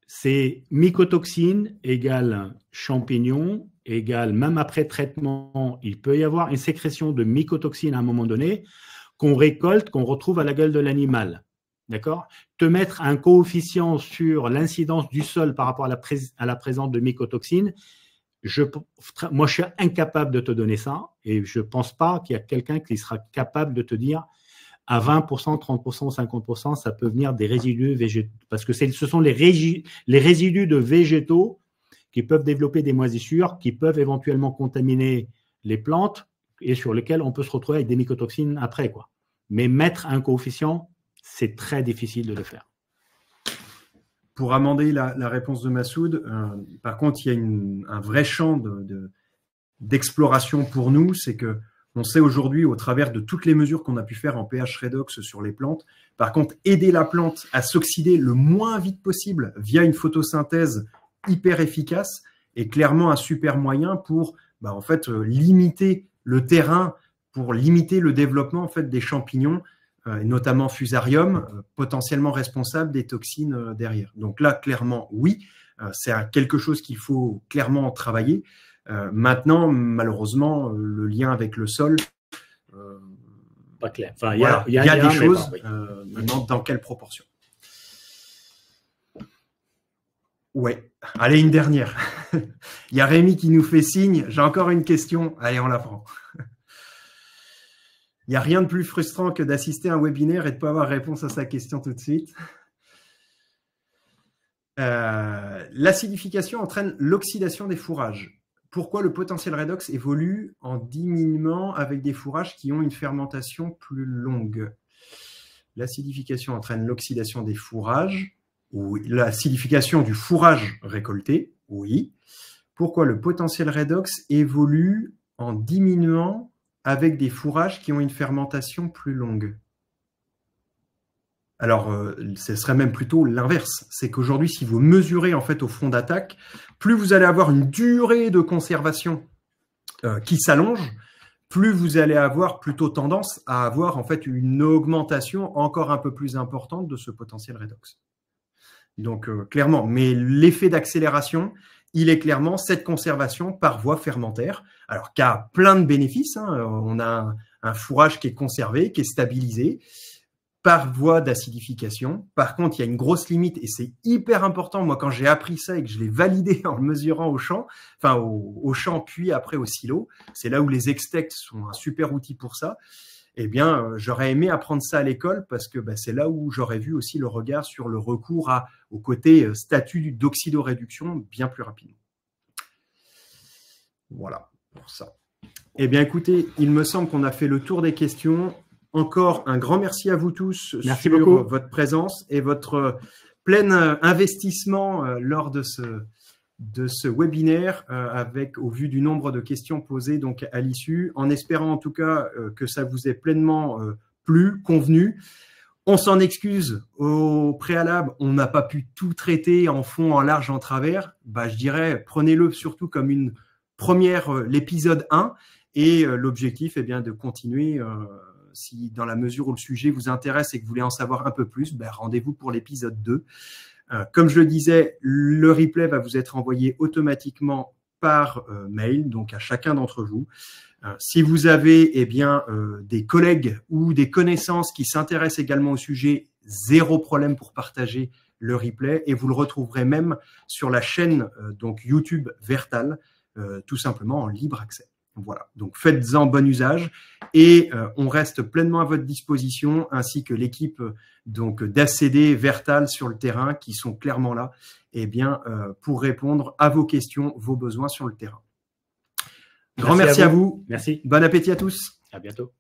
c'est mycotoxine égale champignon, égale même après traitement, il peut y avoir une sécrétion de mycotoxine à un moment donné qu'on récolte, qu'on retrouve à la gueule de l'animal. D'accord? Te mettre un coefficient sur l'incidence du sol par rapport à la présence de mycotoxines, moi, je suis incapable de te donner ça et je ne pense pas qu'il y a quelqu'un qui sera capable de te dire à 20%, 30%, 50%, ça peut venir des résidus végétaux. Parce que ce sont les résidus de végétaux qui peuvent développer des moisissures, qui peuvent éventuellement contaminer les plantes et sur lesquelles on peut se retrouver avec des mycotoxines après, quoi. Mais mettre un coefficient, c'est très difficile de le faire. Pour amender la réponse de Massoud, par contre, il y a un vrai champ d'exploration pour nous, c'est que on sait aujourd'hui, au travers de toutes les mesures qu'on a pu faire en pH redox sur les plantes, par contre, aider la plante à s'oxyder le moins vite possible via une photosynthèse hyper efficace est clairement un super moyen pour en fait, limiter le terrain, pour limiter le développement en fait, des champignons, notamment Fusarium, potentiellement responsables des toxines derrière. Donc là, clairement, oui, c'est quelque chose qu'il faut clairement travailler. Maintenant, malheureusement, le lien avec le sol, pas clair. Enfin, il y a des choses. Maintenant, dans quelle proportion? Ouais. Allez, une dernière. Il y a Rémi qui nous fait signe. J'ai encore une question. Allez, on la prend. Il n'y a rien de plus frustrant que d'assister à un webinaire et de ne pas avoir réponse à sa question tout de suite. L'acidification entraîne l'oxydation des fourrages. Pourquoi le potentiel redox évolue en diminuant avec des fourrages qui ont une fermentation plus longue? L'acidification entraîne l'oxydation des fourrages. Oui. L'acidification du fourrage récolté. Oui. Pourquoi le potentiel redox évolue en diminuant avec des fourrages qui ont une fermentation plus longue? Alors, ce serait même plutôt l'inverse. C'est qu'aujourd'hui, si vous mesurez en fait au fond d'attaque, plus vous allez avoir une durée de conservation qui s'allonge, plus vous allez avoir plutôt tendance à avoir en fait une augmentation encore un peu plus importante de ce potentiel redox. Donc, clairement, mais l'effet d'accélération, il est clairement cette conservation par voie fermentaire, alors qui a plein de bénéfices. Hein. On a un fourrage qui est conservé, qui est stabilisé. par voie d'acidification. Par contre, il y a une grosse limite et c'est hyper important. Moi, quand j'ai appris ça et que je l'ai validé en le mesurant au champ, enfin au champ puis après au silo, c'est là où les Extec sont un super outil pour ça. Eh bien, j'aurais aimé apprendre ça à l'école parce que c'est là où j'aurais vu aussi le regard sur le recours au côté statut d'oxydoréduction bien plus rapidement. Voilà pour ça. Eh bien, écoutez, il me semble qu'on a fait le tour des questions. Encore un grand merci à vous tous sur votre présence et votre plein investissement lors de ce webinaire au vu du nombre de questions posées donc à l'issue, en espérant en tout cas que ça vous ait pleinement plu, convenu. On s'en excuse au préalable, on n'a pas pu tout traiter en fond, en large, en travers. Je dirais, prenez-le surtout comme une première, l'épisode 1, et l'objectif est bien de continuer. Si dans la mesure où le sujet vous intéresse et que vous voulez en savoir un peu plus, rendez-vous pour l'épisode 2. Comme je le disais, le replay va vous être envoyé automatiquement par mail, donc à chacun d'entre vous. Si vous avez des collègues ou des connaissances qui s'intéressent également au sujet, zéro problème pour partager le replay et vous le retrouverez même sur la chaîne donc YouTube Vertal, tout simplement en libre accès. Voilà, donc faites-en bon usage et on reste pleinement à votre disposition ainsi que l'équipe donc d'ACD Vertal sur le terrain qui sont clairement là pour répondre à vos questions, vos besoins sur le terrain. Grand merci à vous. Merci. Bon appétit à tous. À bientôt.